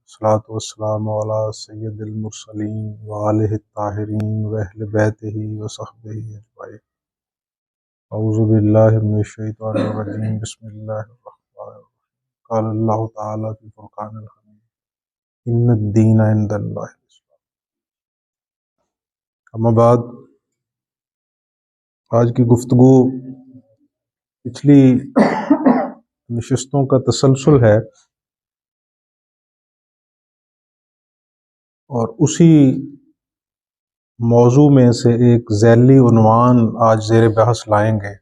الصلاۃ والسلام علی سید المرسلین وآلہ الطاہرین واہل بیتہ وصحبہ اجمعین۔ اعوذ باللہ من الشیطان الرجیم، بسم اللہ الرحمن الرحیم۔ قال اللہ تعالیٰ فی الفرقان الحمید ان الدین عند اللہ الاسلام۔ اما بعد، آج کی گفتگو پچھلی نشستوں کا تسلسل ہے، اور اسی موضوع میں سے ایک ذیلی عنوان آج زیر بحث لائیں گے،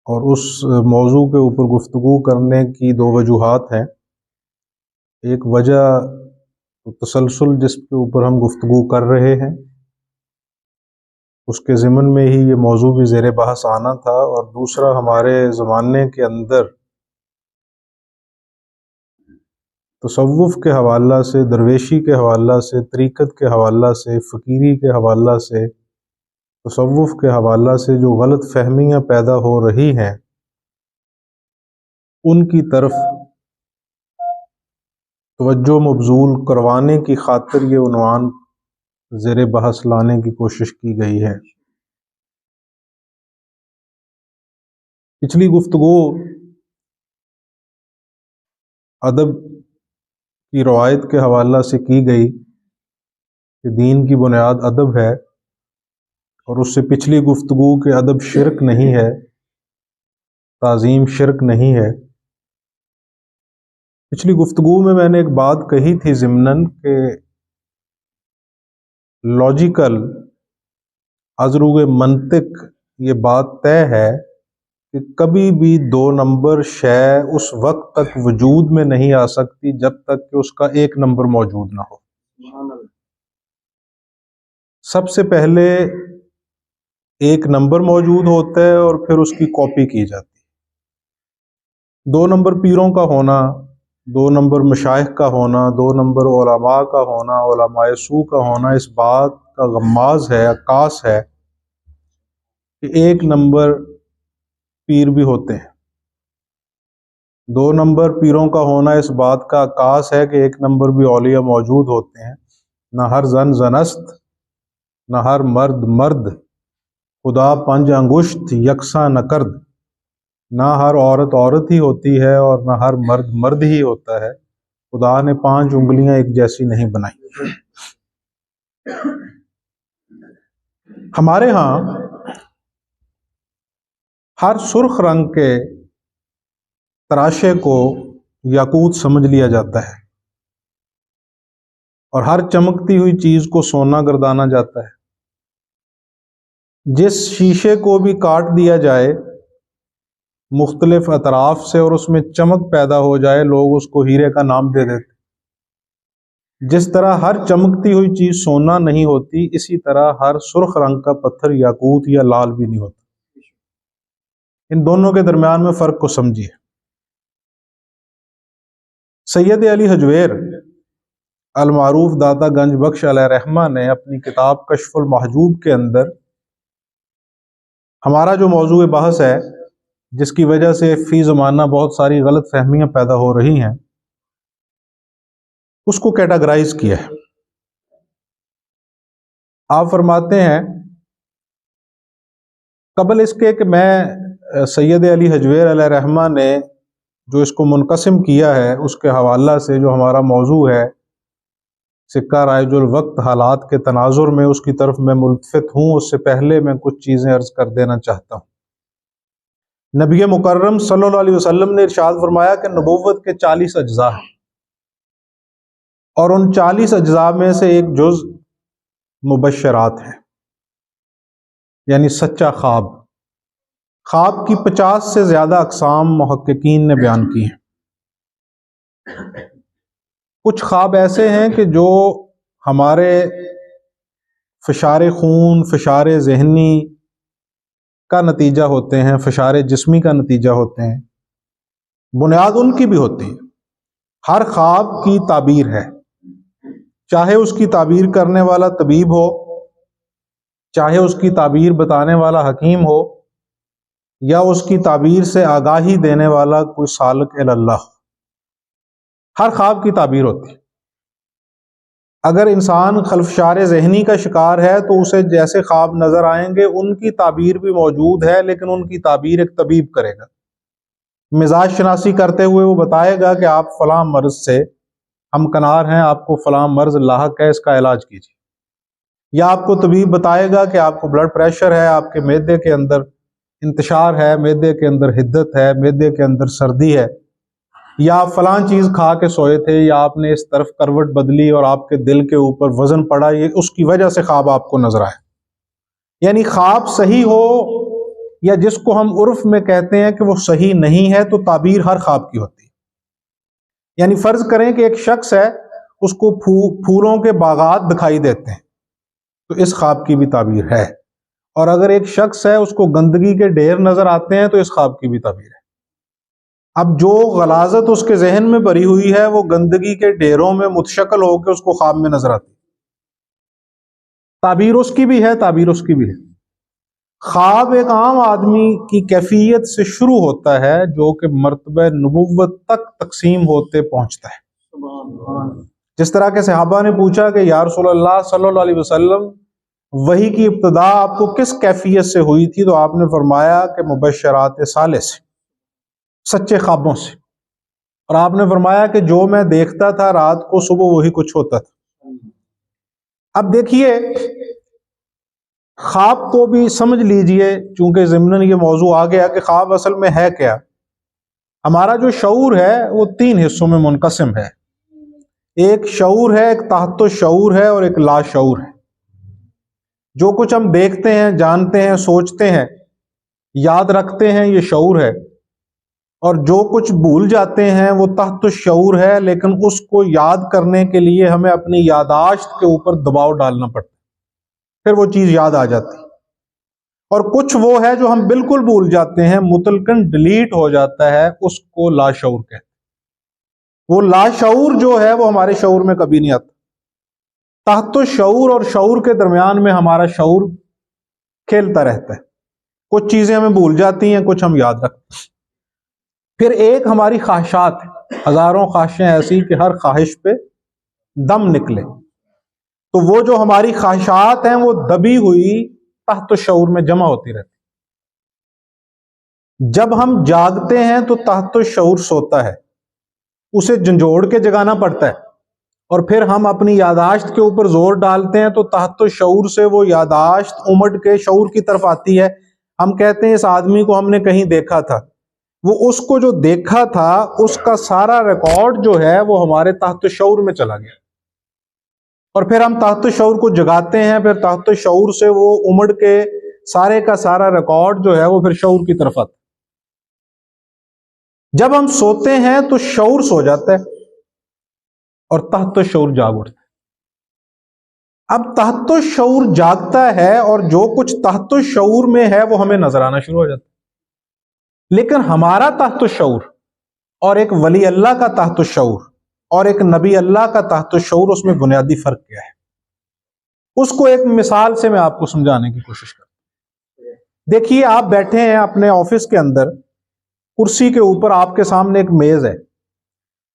اور اس موضوع کے اوپر گفتگو کرنے کی دو وجوہات ہیں۔ ایک وجہ تسلسل جس کے اوپر ہم گفتگو کر رہے ہیں اس کے ضمن میں ہی یہ موضوع بھی زیر بحث آنا تھا، اور دوسرا ہمارے زمانے کے اندر تصوف کے حوالہ سے، درویشی کے حوالہ سے، طریقت کے حوالہ سے، فقیری کے حوالہ سے، تصوف کے حوالہ سے جو غلط فہمیاں پیدا ہو رہی ہیں ان کی طرف توجہ مبذول کروانے کی خاطر یہ عنوان زیر بحث لانے کی کوشش کی گئی ہے۔ پچھلی گفتگو ادب کی روایت کے حوالہ سے کی گئی کہ دین کی بنیاد ادب ہے، اور اس سے پچھلی گفتگو کہ ادب شرک نہیں ہے، تعظیم شرک نہیں ہے۔ پچھلی گفتگو میں نے ایک بات کہی تھی ضمناً کہ لاجیکل از روئے منطق یہ بات طے ہے کہ کبھی بھی دو نمبر شے اس وقت تک وجود میں نہیں آ سکتی جب تک کہ اس کا ایک نمبر موجود نہ ہو۔ سب سے پہلے ایک نمبر موجود ہوتا ہے اور پھر اس کی کاپی کی جاتی ہے۔ دو نمبر پیروں کا ہونا، دو نمبر مشائخ کا ہونا، دو نمبر علماء کا ہونا، علماء سو کا ہونا، اس بات کا غماز ہے، عکاس ہے کہ ایک نمبر پیر بھی ہوتے ہیں۔ دو نمبر پیروں کا ہونا اس بات کا عکاس ہے کہ ایک نمبر بھی اولیاء موجود ہوتے ہیں۔ نہ ہر زن زنست، نہ ہر مرد مرد، خدا پنج انگشت یکساں نہ کرد۔ نہ ہر عورت عورت ہی ہوتی ہے اور نہ ہر مرد مرد ہی ہوتا ہے، خدا نے 5 انگلیاں ایک جیسی نہیں بنائی۔ ہمارے ہاں ہر سرخ رنگ کے تراشے کو یاقوت سمجھ لیا جاتا ہے، اور ہر چمکتی ہوئی چیز کو سونا گردانا جاتا ہے۔ جس شیشے کو بھی کاٹ دیا جائے مختلف اطراف سے اور اس میں چمک پیدا ہو جائے، لوگ اس کو ہیرے کا نام دے دیتے۔ جس طرح ہر چمکتی ہوئی چیز سونا نہیں ہوتی، اسی طرح ہر سرخ رنگ کا پتھر یاقوت یا لال بھی نہیں ہوتا۔ ان دونوں کے درمیان میں فرق کو سمجھیے۔ سید علی حجویر المعروف داتا گنج بخش علیہ رحمہ نے اپنی کتاب کشف المحجوب کے اندر ہمارا جو موضوع بحث ہے، جس کی وجہ سے فی زمانہ بہت ساری غلط فہمیاں پیدا ہو رہی ہیں، اس کو کیٹاگرائز کیا ہے۔ آپ فرماتے ہیں قبل اس کے کہ میں سید علی حجویر علیہ رحمہ نے جو اس کو منقسم کیا ہے اس کے حوالہ سے جو ہمارا موضوع ہے سکہ رائج الوقت حالات کے تناظر میں، اس کی طرف میں ملتفت ہوں، اس سے پہلے میں کچھ چیزیں عرض کر دینا چاہتا ہوں۔ نبی مکرم صلی اللہ علیہ وسلم نے ارشاد فرمایا کہ نبوت کے 40 اجزاء ہیں، اور ان 40 اجزاء میں سے ایک جز مبشرات ہیں، یعنی سچا خواب۔ خواب کی 50 سے زیادہ اقسام محققین نے بیان کی ہیں۔ کچھ خواب ایسے ہیں کہ جو ہمارے فشار خون، فشار ذہنی کا نتیجہ ہوتے ہیں، فشار جسمی کا نتیجہ ہوتے ہیں، بنیاد ان کی بھی ہوتی ہے۔ ہر خواب کی تعبیر ہے، چاہے اس کی تعبیر کرنے والا طبیب ہو، چاہے اس کی تعبیر بتانے والا حکیم ہو، یا اس کی تعبیر سے آگاہی دینے والا کوئی سالک الی اللہ ہو۔ ہر خواب کی تعبیر ہوتی ہے۔ اگر انسان خلفشار ذہنی کا شکار ہے تو اسے جیسے خواب نظر آئیں گے ان کی تعبیر بھی موجود ہے، لیکن ان کی تعبیر ایک طبیب کرے گا، مزاج شناسی کرتے ہوئے وہ بتائے گا کہ آپ فلاں مرض سے ہمکنار ہیں، آپ کو فلاں مرض لاحق ہے، اس کا علاج کیجیے۔ یا آپ کو طبیب بتائے گا کہ آپ کو بلڈ پریشر ہے، آپ کے معدے کے اندر انتشار ہے، معدے کے اندر حدت ہے، معدے کے اندر سردی ہے، یا آپ فلاں چیز کھا کے سوئے تھے، یا آپ نے اس طرف کروٹ بدلی اور آپ کے دل کے اوپر وزن پڑا، یہ اس کی وجہ سے خواب آپ کو نظر آئے۔ یعنی خواب صحیح ہو یا جس کو ہم عرف میں کہتے ہیں کہ وہ صحیح نہیں ہے، تو تعبیر ہر خواب کی ہوتی ہے۔ یعنی فرض کریں کہ ایک شخص ہے، اس کو پھولوں کے باغات دکھائی دیتے ہیں، تو اس خواب کی بھی تعبیر ہے۔ اور اگر ایک شخص ہے، اس کو گندگی کے ڈھیر نظر آتے ہیں، تو اس خواب کی بھی تعبیر ہے۔ اب جو غلاظت اس کے ذہن میں بھری ہوئی ہے وہ گندگی کے ڈھیروں میں متشکل ہو کے اس کو خواب میں نظر آتی ہے۔ تعبیر اس کی بھی ہے، تعبیر اس کی بھی ہے۔ خواب ایک عام آدمی کی کیفیت سے شروع ہوتا ہے جو کہ مرتبہ نبوت تک تقسیم ہوتے پہنچتا ہے۔ جس طرح کے صحابہ نے پوچھا کہ یا رسول اللہ صلی اللہ علیہ وسلم، وحی کی ابتدا آپ کو کس کیفیت سے ہوئی تھی؟ تو آپ نے فرمایا کہ مبشرات صالح سے، سچے خوابوں سے۔ اور آپ نے فرمایا کہ جو میں دیکھتا تھا رات کو، صبح وہی کچھ ہوتا تھا۔ اب دیکھیے، خواب کو بھی سمجھ لیجئے، چونکہ ضمناً یہ موضوع آ گیا کہ خواب اصل میں ہے کیا۔ ہمارا جو شعور ہے وہ 3 حصوں میں منقسم ہے۔ ایک شعور ہے، ایک تحت الشعور ہے، اور ایک لا شعور ہے۔ جو کچھ ہم دیکھتے ہیں، جانتے ہیں، سوچتے ہیں، یاد رکھتے ہیں، یہ شعور ہے۔ اور جو کچھ بھول جاتے ہیں وہ تحت الشعور ہے، لیکن اس کو یاد کرنے کے لیے ہمیں اپنی یادداشت کے اوپر دباؤ ڈالنا پڑتا ہے، پھر وہ چیز یاد آ جاتی۔ اور کچھ وہ ہے جو ہم بالکل بھول جاتے ہیں، مطلقاً ڈیلیٹ ہو جاتا ہے، اس کو لا شعور کہتے ہیں۔ وہ لا شعور جو ہے وہ ہمارے شعور میں کبھی نہیں آتا۔ تحت الشعور اور شعور کے درمیان میں ہمارا شعور کھیلتا رہتا ہے، کچھ چیزیں ہمیں بھول جاتی ہیں، کچھ ہم یاد رکھتے ہیں۔ پھر ایک ہماری خواہشات، ہزاروں خواہشیں ایسی کہ ہر خواہش پہ دم نکلے، تو وہ جو ہماری خواہشات ہیں وہ دبی ہوئی تحت الشعور میں جمع ہوتی رہتی۔ جب ہم جاگتے ہیں تو تحت الشعور سوتا ہے، اسے جھنجھوڑ کے جگانا پڑتا ہے، اور پھر ہم اپنی یادداشت کے اوپر زور ڈالتے ہیں تو تحت الشعور سے وہ یادداشت امٹ کے شعور کی طرف آتی ہے۔ ہم کہتے ہیں اس آدمی کو ہم نے کہیں دیکھا تھا، وہ اس کو جو دیکھا تھا اس کا سارا ریکارڈ جو ہے وہ ہمارے تحت الشعور میں چلا گیا، اور پھر ہم تحت الشعور کو جگاتے ہیں، پھر تحت الشعور سے وہ امڑ کے سارے کا سارا ریکارڈ جو ہے وہ پھر شعور کی طرف آتا ہے۔ جب ہم سوتے ہیں تو شعور سو جاتا ہے اور تحت الشعور جاگ اٹھتا ہے۔ اب تحت الشعور جاگتا ہے اور جو کچھ تحت الشعور میں ہے وہ ہمیں نظر آنا شروع ہو جاتا ہے۔ لیکن ہمارا تحت الشعور اور ایک ولی اللہ کا تحت الشعور اور ایک نبی اللہ کا تحت الشعور، اس میں بنیادی فرق کیا ہے؟ اس کو ایک مثال سے میں آپ کو سمجھانے کی کوشش کرتا ہوں۔ دیکھیے، آپ بیٹھے ہیں اپنے آفس کے اندر، کرسی کے اوپر آپ کے سامنے ایک میز ہے،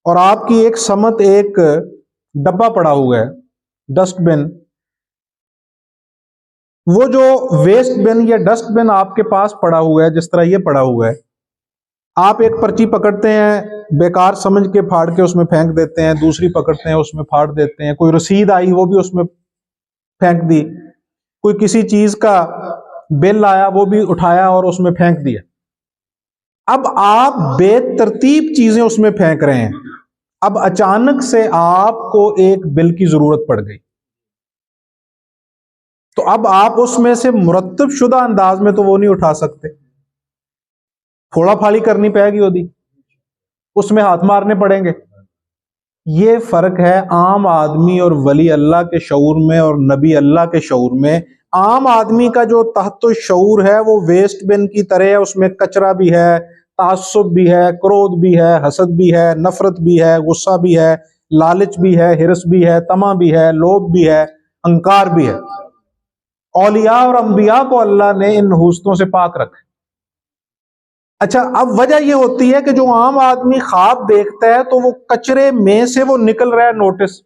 اور آپ کی ایک سمت ایک ڈبہ پڑا ہوا ہے، ڈسٹ بن۔ وہ جو ویسٹ بن یا ڈسٹ بن آپ کے پاس پڑا ہوا ہے، جس طرح یہ پڑا ہوا ہے، آپ ایک پرچی پکڑتے ہیں، بیکار سمجھ کے پھاڑ کے اس میں پھینک دیتے ہیں، دوسری پکڑتے ہیں اس میں پھاڑ دیتے ہیں، کوئی رسید آئی وہ بھی اس میں پھینک دی، کوئی کسی چیز کا بل آیا وہ بھی اٹھایا اور اس میں پھینک دیا۔ اب آپ بے ترتیب چیزیں اس میں پھینک رہے ہیں۔ اب اچانک سے آپ کو ایک بل کی ضرورت پڑ گئی، تو اب آپ اس میں سے مرتب شدہ انداز میں تو وہ نہیں اٹھا سکتے، پھوڑا پھاڑی کرنی پڑے گی، ہوتی اس میں ہاتھ مارنے پڑیں گے۔ یہ فرق ہے عام آدمی اور ولی اللہ کے شعور میں اور نبی اللہ کے شعور میں۔ عام آدمی کا جو تحت الشعور ہے وہ ویسٹ بن کی طرح ہے، اس میں کچرا بھی ہے، تعصب بھی ہے، کرودھ بھی ہے، حسد بھی ہے، نفرت بھی ہے، غصہ بھی ہے، لالچ بھی ہے، ہرس بھی ہے، طمع بھی ہے، لوبھ بھی ہے، انکار بھی ہے۔ اولیاء اور انبیاء کو اللہ نے ان نحوستوں سے پاک رکھا۔ اچھا، اب وجہ یہ ہوتی ہے کہ جو عام آدمی خواب دیکھتا ہے تو وہ کچرے میں سے وہ نکل رہا ہے نوٹس،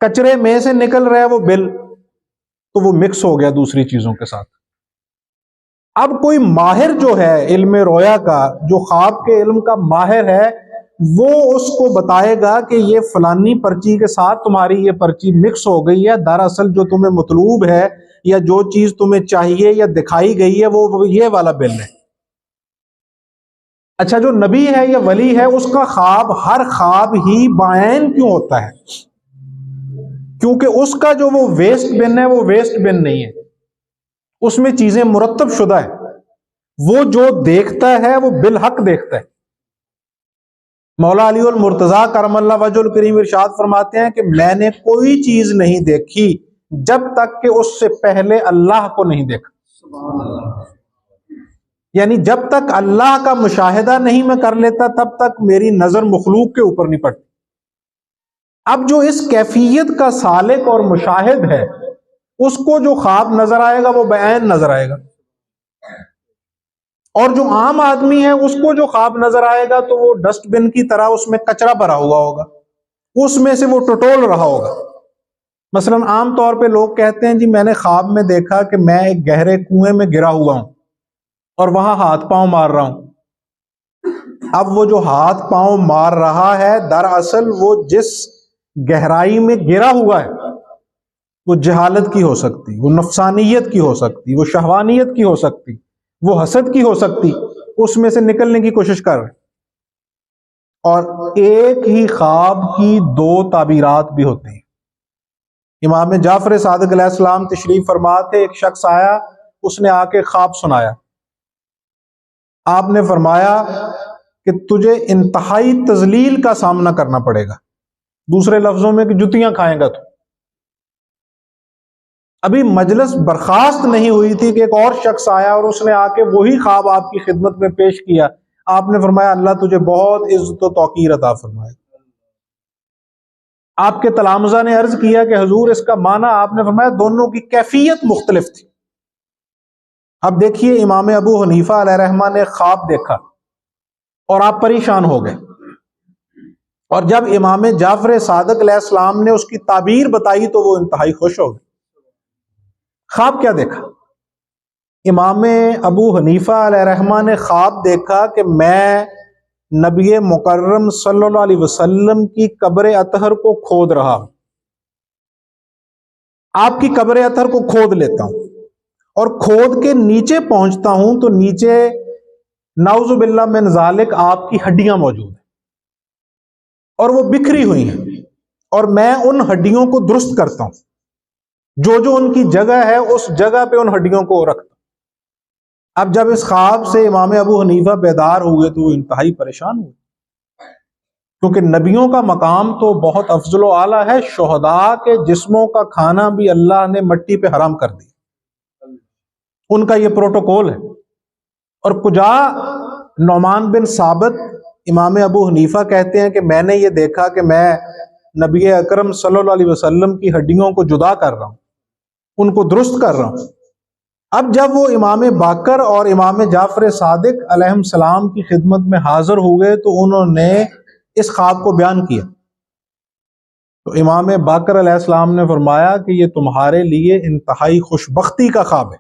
کچرے میں سے نکل رہا ہے وہ بل، تو وہ مکس ہو گیا دوسری چیزوں کے ساتھ۔ اب کوئی ماہر جو ہے علم رویا کا، جو خواب کے علم کا ماہر ہے، وہ اس کو بتائے گا کہ یہ فلانی پرچی کے ساتھ تمہاری یہ پرچی مکس ہو گئی ہے، دراصل جو تمہیں مطلوب ہے یا جو چیز تمہیں چاہیے یا دکھائی گئی ہے وہ یہ والا بل ہے۔ اچھا، جو نبی ہے یا ولی ہے، اس کا خواب ہر خواب ہی بعین کیوں ہوتا ہے؟ کیونکہ اس کا جو وہ ویسٹ بن ہے وہ ویسٹ بن نہیں ہے، اس میں چیزیں مرتب شدہ ہے، وہ جو دیکھتا ہے وہ بالحق دیکھتا ہے۔ مولا علی المرتضیٰ کرم اللہ وجہ الکریم ارشاد فرماتے ہیں کہ میں نے کوئی چیز نہیں دیکھی جب تک کہ اس سے پہلے اللہ کو نہیں دیکھا۔ سبحان اللہ۔ یعنی جب تک اللہ کا مشاہدہ نہیں میں کر لیتا تب تک میری نظر مخلوق کے اوپر نہیں پڑتی۔ اب جو اس کیفیت کا سالک اور مشاہد ہے، اس کو جو خواب نظر آئے گا وہ بعین نظر آئے گا، اور جو عام آدمی ہے اس کو جو خواب نظر آئے گا تو وہ ڈسٹ بن کی طرح اس میں کچرا بھرا ہوا ہوگا، اس میں سے وہ ٹٹول رہا ہوگا۔ مثلا عام طور پہ لوگ کہتے ہیں جی میں نے خواب میں دیکھا کہ میں ایک گہرے کنویں میں گرا ہوا ہوں اور وہاں ہاتھ پاؤں مار رہا ہوں۔ اب وہ جو ہاتھ پاؤں مار رہا ہے دراصل وہ جس گہرائی میں گرا ہوا ہے وہ جہالت کی ہو سکتی، وہ نفسانیت کی ہو سکتی، وہ شہوانیت کی ہو سکتی، وہ حسد کی ہو سکتی، اس میں سے نکلنے کی کوشش کر رہے۔ اور ایک ہی خواب کی دو تعبیرات بھی ہوتی ہیں۔ امام جعفر صادق علیہ السلام تشریف فرما تھے، ایک شخص آیا، اس نے آ کے خواب سنایا۔ آپ نے فرمایا کہ تجھے انتہائی تذلیل کا سامنا کرنا پڑے گا، دوسرے لفظوں میں کہ جتیاں کھائیں گا تو۔ ابھی مجلس برخاست نہیں ہوئی تھی کہ ایک اور شخص آیا اور اس نے آ کے وہی خواب آپ کی خدمت میں پیش کیا۔ آپ نے فرمایا اللہ تجھے بہت عزت و توقیر عطا فرمائے۔ آپ کے تلامذہ نے عرض کیا کہ حضور اس کا معنی، آپ نے فرمایا دونوں کی کیفیت مختلف تھی۔ اب دیکھیے امام ابو حنیفہ علیہ رحمہ نے خواب دیکھا اور آپ پریشان ہو گئے، اور جب امام جعفر صادق علیہ السلام نے اس کی تعبیر بتائی تو وہ انتہائی خوش ہو گئے۔ خواب کیا دیکھا؟ امام ابو حنیفہ علیہ رحمہ نے خواب دیکھا کہ میں نبی مکرم صلی اللہ علیہ وسلم کی قبر اطہر کو کھود رہا ہوں، آپ کی قبر اطہر کو کھود لیتا ہوں اور کھود کے نیچے پہنچتا ہوں تو نیچے نعوذ باللہ من ذالک آپ کی ہڈیاں موجود ہیں اور وہ بکھری ہوئی ہیں، اور میں ان ہڈیوں کو درست کرتا ہوں، جو ان کی جگہ ہے اس جگہ پہ ان ہڈیوں کو رکھتا ہوں۔ اب جب اس خواب سے امام ابو حنیفہ بیدار ہوئے تو وہ انتہائی پریشان ہوئے، کیونکہ نبیوں کا مقام تو بہت افضل و اعلیٰ ہے، شہداء کے جسموں کا کھانا بھی اللہ نے مٹی پہ حرام کر دیا، ان کا یہ پروٹوکول ہے۔ اور کجا نعمان بن ثابت امام ابو حنیفہ کہتے ہیں کہ میں نے یہ دیکھا کہ میں نبی اکرم صلی اللہ علیہ وسلم کی ہڈیوں کو جدا کر رہا ہوں، ان کو درست کر رہا ہوں۔ اب جب وہ امام باقر اور امام جعفر صادق علیہ السلام کی خدمت میں حاضر ہوئے تو انہوں نے اس خواب کو بیان کیا، تو امام باقر علیہ السلام نے فرمایا کہ یہ تمہارے لیے انتہائی خوشبختی کا خواب ہے،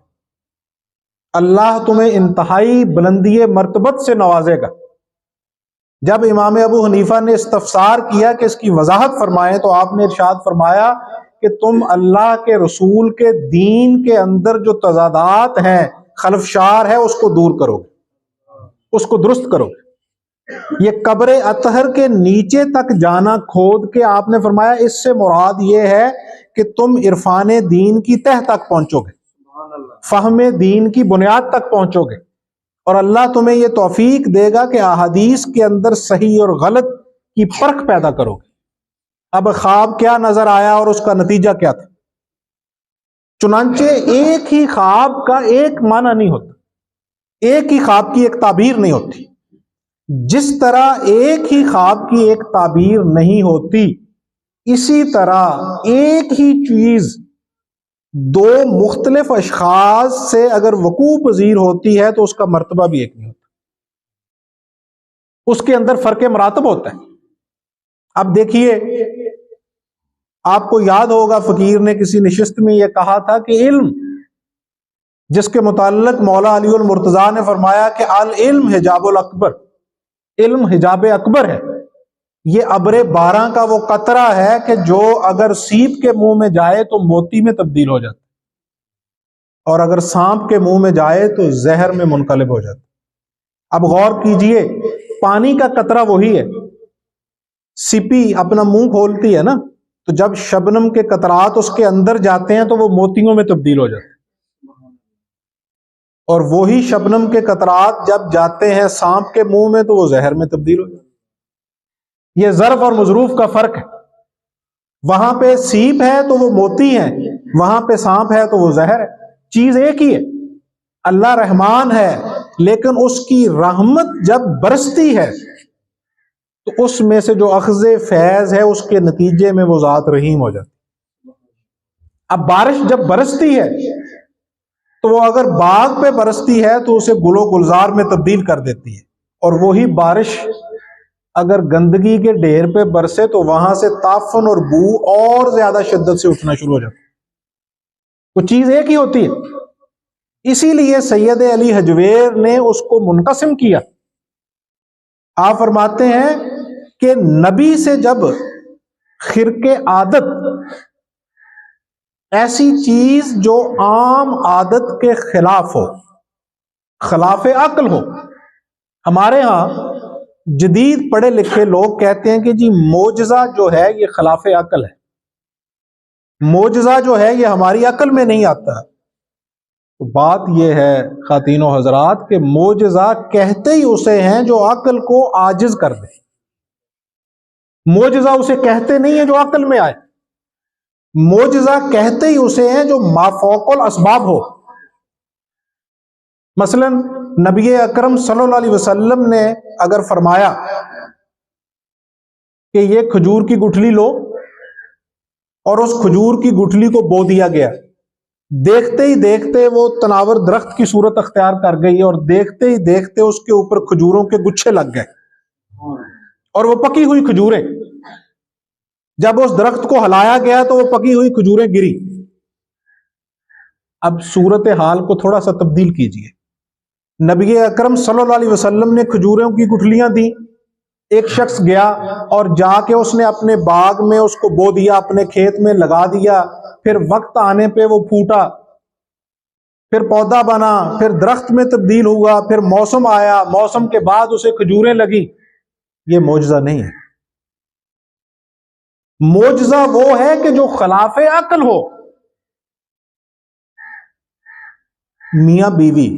اللہ تمہیں انتہائی بلندی مرتبت سے نوازے گا۔ جب امام ابو حنیفہ نے استفسار کیا کہ اس کی وضاحت فرمائیں تو آپ نے ارشاد فرمایا کہ تم اللہ کے رسول کے دین کے اندر جو تضادات ہیں، خلفشار ہے، اس کو دور کرو گے، اس کو درست کرو گے۔ یہ قبر اطہر کے نیچے تک جانا کھود کے، آپ نے فرمایا اس سے مراد یہ ہے کہ تم عرفان دین کی تہ تک پہنچو گے، فہم دین کی بنیاد تک پہنچو گے، اور اللہ تمہیں یہ توفیق دے گا کہ احادیث کے اندر صحیح اور غلط کی پرکھ پیدا کرو گے۔ اب خواب کیا نظر آیا اور اس کا نتیجہ کیا تھا؟ چنانچہ ایک ہی خواب کا ایک معنی نہیں ہوتا، ایک ہی خواب کی ایک تعبیر نہیں ہوتی۔ جس طرح ایک ہی خواب کی ایک تعبیر نہیں ہوتی، اسی طرح ایک ہی چیز دو مختلف اشخاص سے اگر وقوع پذیر ہوتی ہے تو اس کا مرتبہ بھی ایک نہیں ہوتا۔ اس کے اندر فرق مراتب ہوتا ہے. اب دیکھیے، آپ کو یاد ہوگا فقیر نے کسی نشست میں یہ کہا تھا کہ علم، جس کے متعلق مولا علی المرتضیٰ نے فرمایا کہ العلم حجاب الاکبر، علم حجاب اکبر ہے. یہ ابر بارہ کا وہ قطرہ ہے کہ جو اگر سیپ کے منہ میں جائے تو موتی میں تبدیل ہو جاتا، اور اگر سانپ کے منہ میں جائے تو زہر میں منقلب ہو جاتا. اب غور کیجئے، پانی کا قطرہ وہی ہے. سپی اپنا منہ کھولتی ہے نا، تو جب شبنم کے قطرات اس کے اندر جاتے ہیں تو وہ موتیوں میں تبدیل ہو جاتے ہیں، اور وہی شبنم کے قطرات جب جاتے ہیں سانپ کے منہ میں تو وہ زہر میں تبدیل ہو جاتے ہیں. یہ ظرف اور مظروف کا فرق ہے. وہاں پہ سیپ ہے تو وہ موتی ہے، وہاں پہ سانپ ہے تو وہ زہر ہے. چیز ایک ہی ہے. اللہ رحمان ہے، لیکن اس کی رحمت جب برستی ہے تو اس میں سے جو اخذ فیض ہے اس کے نتیجے میں وہ ذات رحیم ہو جاتی. اب بارش جب برستی ہے تو وہ اگر باغ پہ برستی ہے تو اسے گل و گلزار میں تبدیل کر دیتی ہے، اور وہی بارش اگر گندگی کے ڈھیر پہ برسے تو وہاں سے تعفن اور بو اور زیادہ شدت سے اٹھنا شروع ہو جاتا ہے. وہ چیز ایک ہی ہوتی ہے. اسی لیے سید علی حجویر نے اس کو منقسم کیا. آپ فرماتے ہیں کہ نبی سے جب خرق عادت، ایسی چیز جو عام عادت کے خلاف ہو، خلاف عقل ہو. ہمارے ہاں جدید پڑھے لکھے لوگ کہتے ہیں کہ جی معجزہ جو ہے یہ خلاف عقل ہے، معجزہ جو ہے یہ ہماری عقل میں نہیں آتا. تو بات یہ ہے خواتین و حضرات کہ معجزہ کہتے ہی اسے ہیں جو عقل کو عاجز کر دے. معجزہ اسے کہتے نہیں ہیں جو عقل میں آئے. معجزہ کہتے ہی اسے ہیں جو مافوق الاسباب ہو. مثلا نبی اکرم صلی اللہ علیہ وسلم نے اگر فرمایا کہ یہ کھجور کی گٹھلی لو، اور اس کھجور کی گٹھلی کو بو دیا گیا، دیکھتے ہی دیکھتے وہ تناور درخت کی صورت اختیار کر گئی، اور دیکھتے ہی دیکھتے اس کے اوپر کھجوروں کے گچھے لگ گئے، اور وہ پکی ہوئی کھجوریں. جب اس درخت کو ہلایا گیا تو وہ پکی ہوئی کھجوریں گری. اب صورت حال کو تھوڑا سا تبدیل کیجئے. نبی اکرم صلی اللہ علیہ وسلم نے کھجوروں کی گٹھلیاں دی، ایک شخص گیا اور جا کے اس نے اپنے باغ میں اس کو بو دیا، اپنے کھیت میں لگا دیا. پھر وقت آنے پہ وہ پھوٹا، پھر پودا بنا، پھر درخت میں تبدیل ہوا، پھر موسم آیا، موسم کے بعد اسے کھجوریں لگی. یہ معجزہ نہیں ہے. معجزہ وہ ہے کہ جو خلاف عقل ہو. میاں بیوی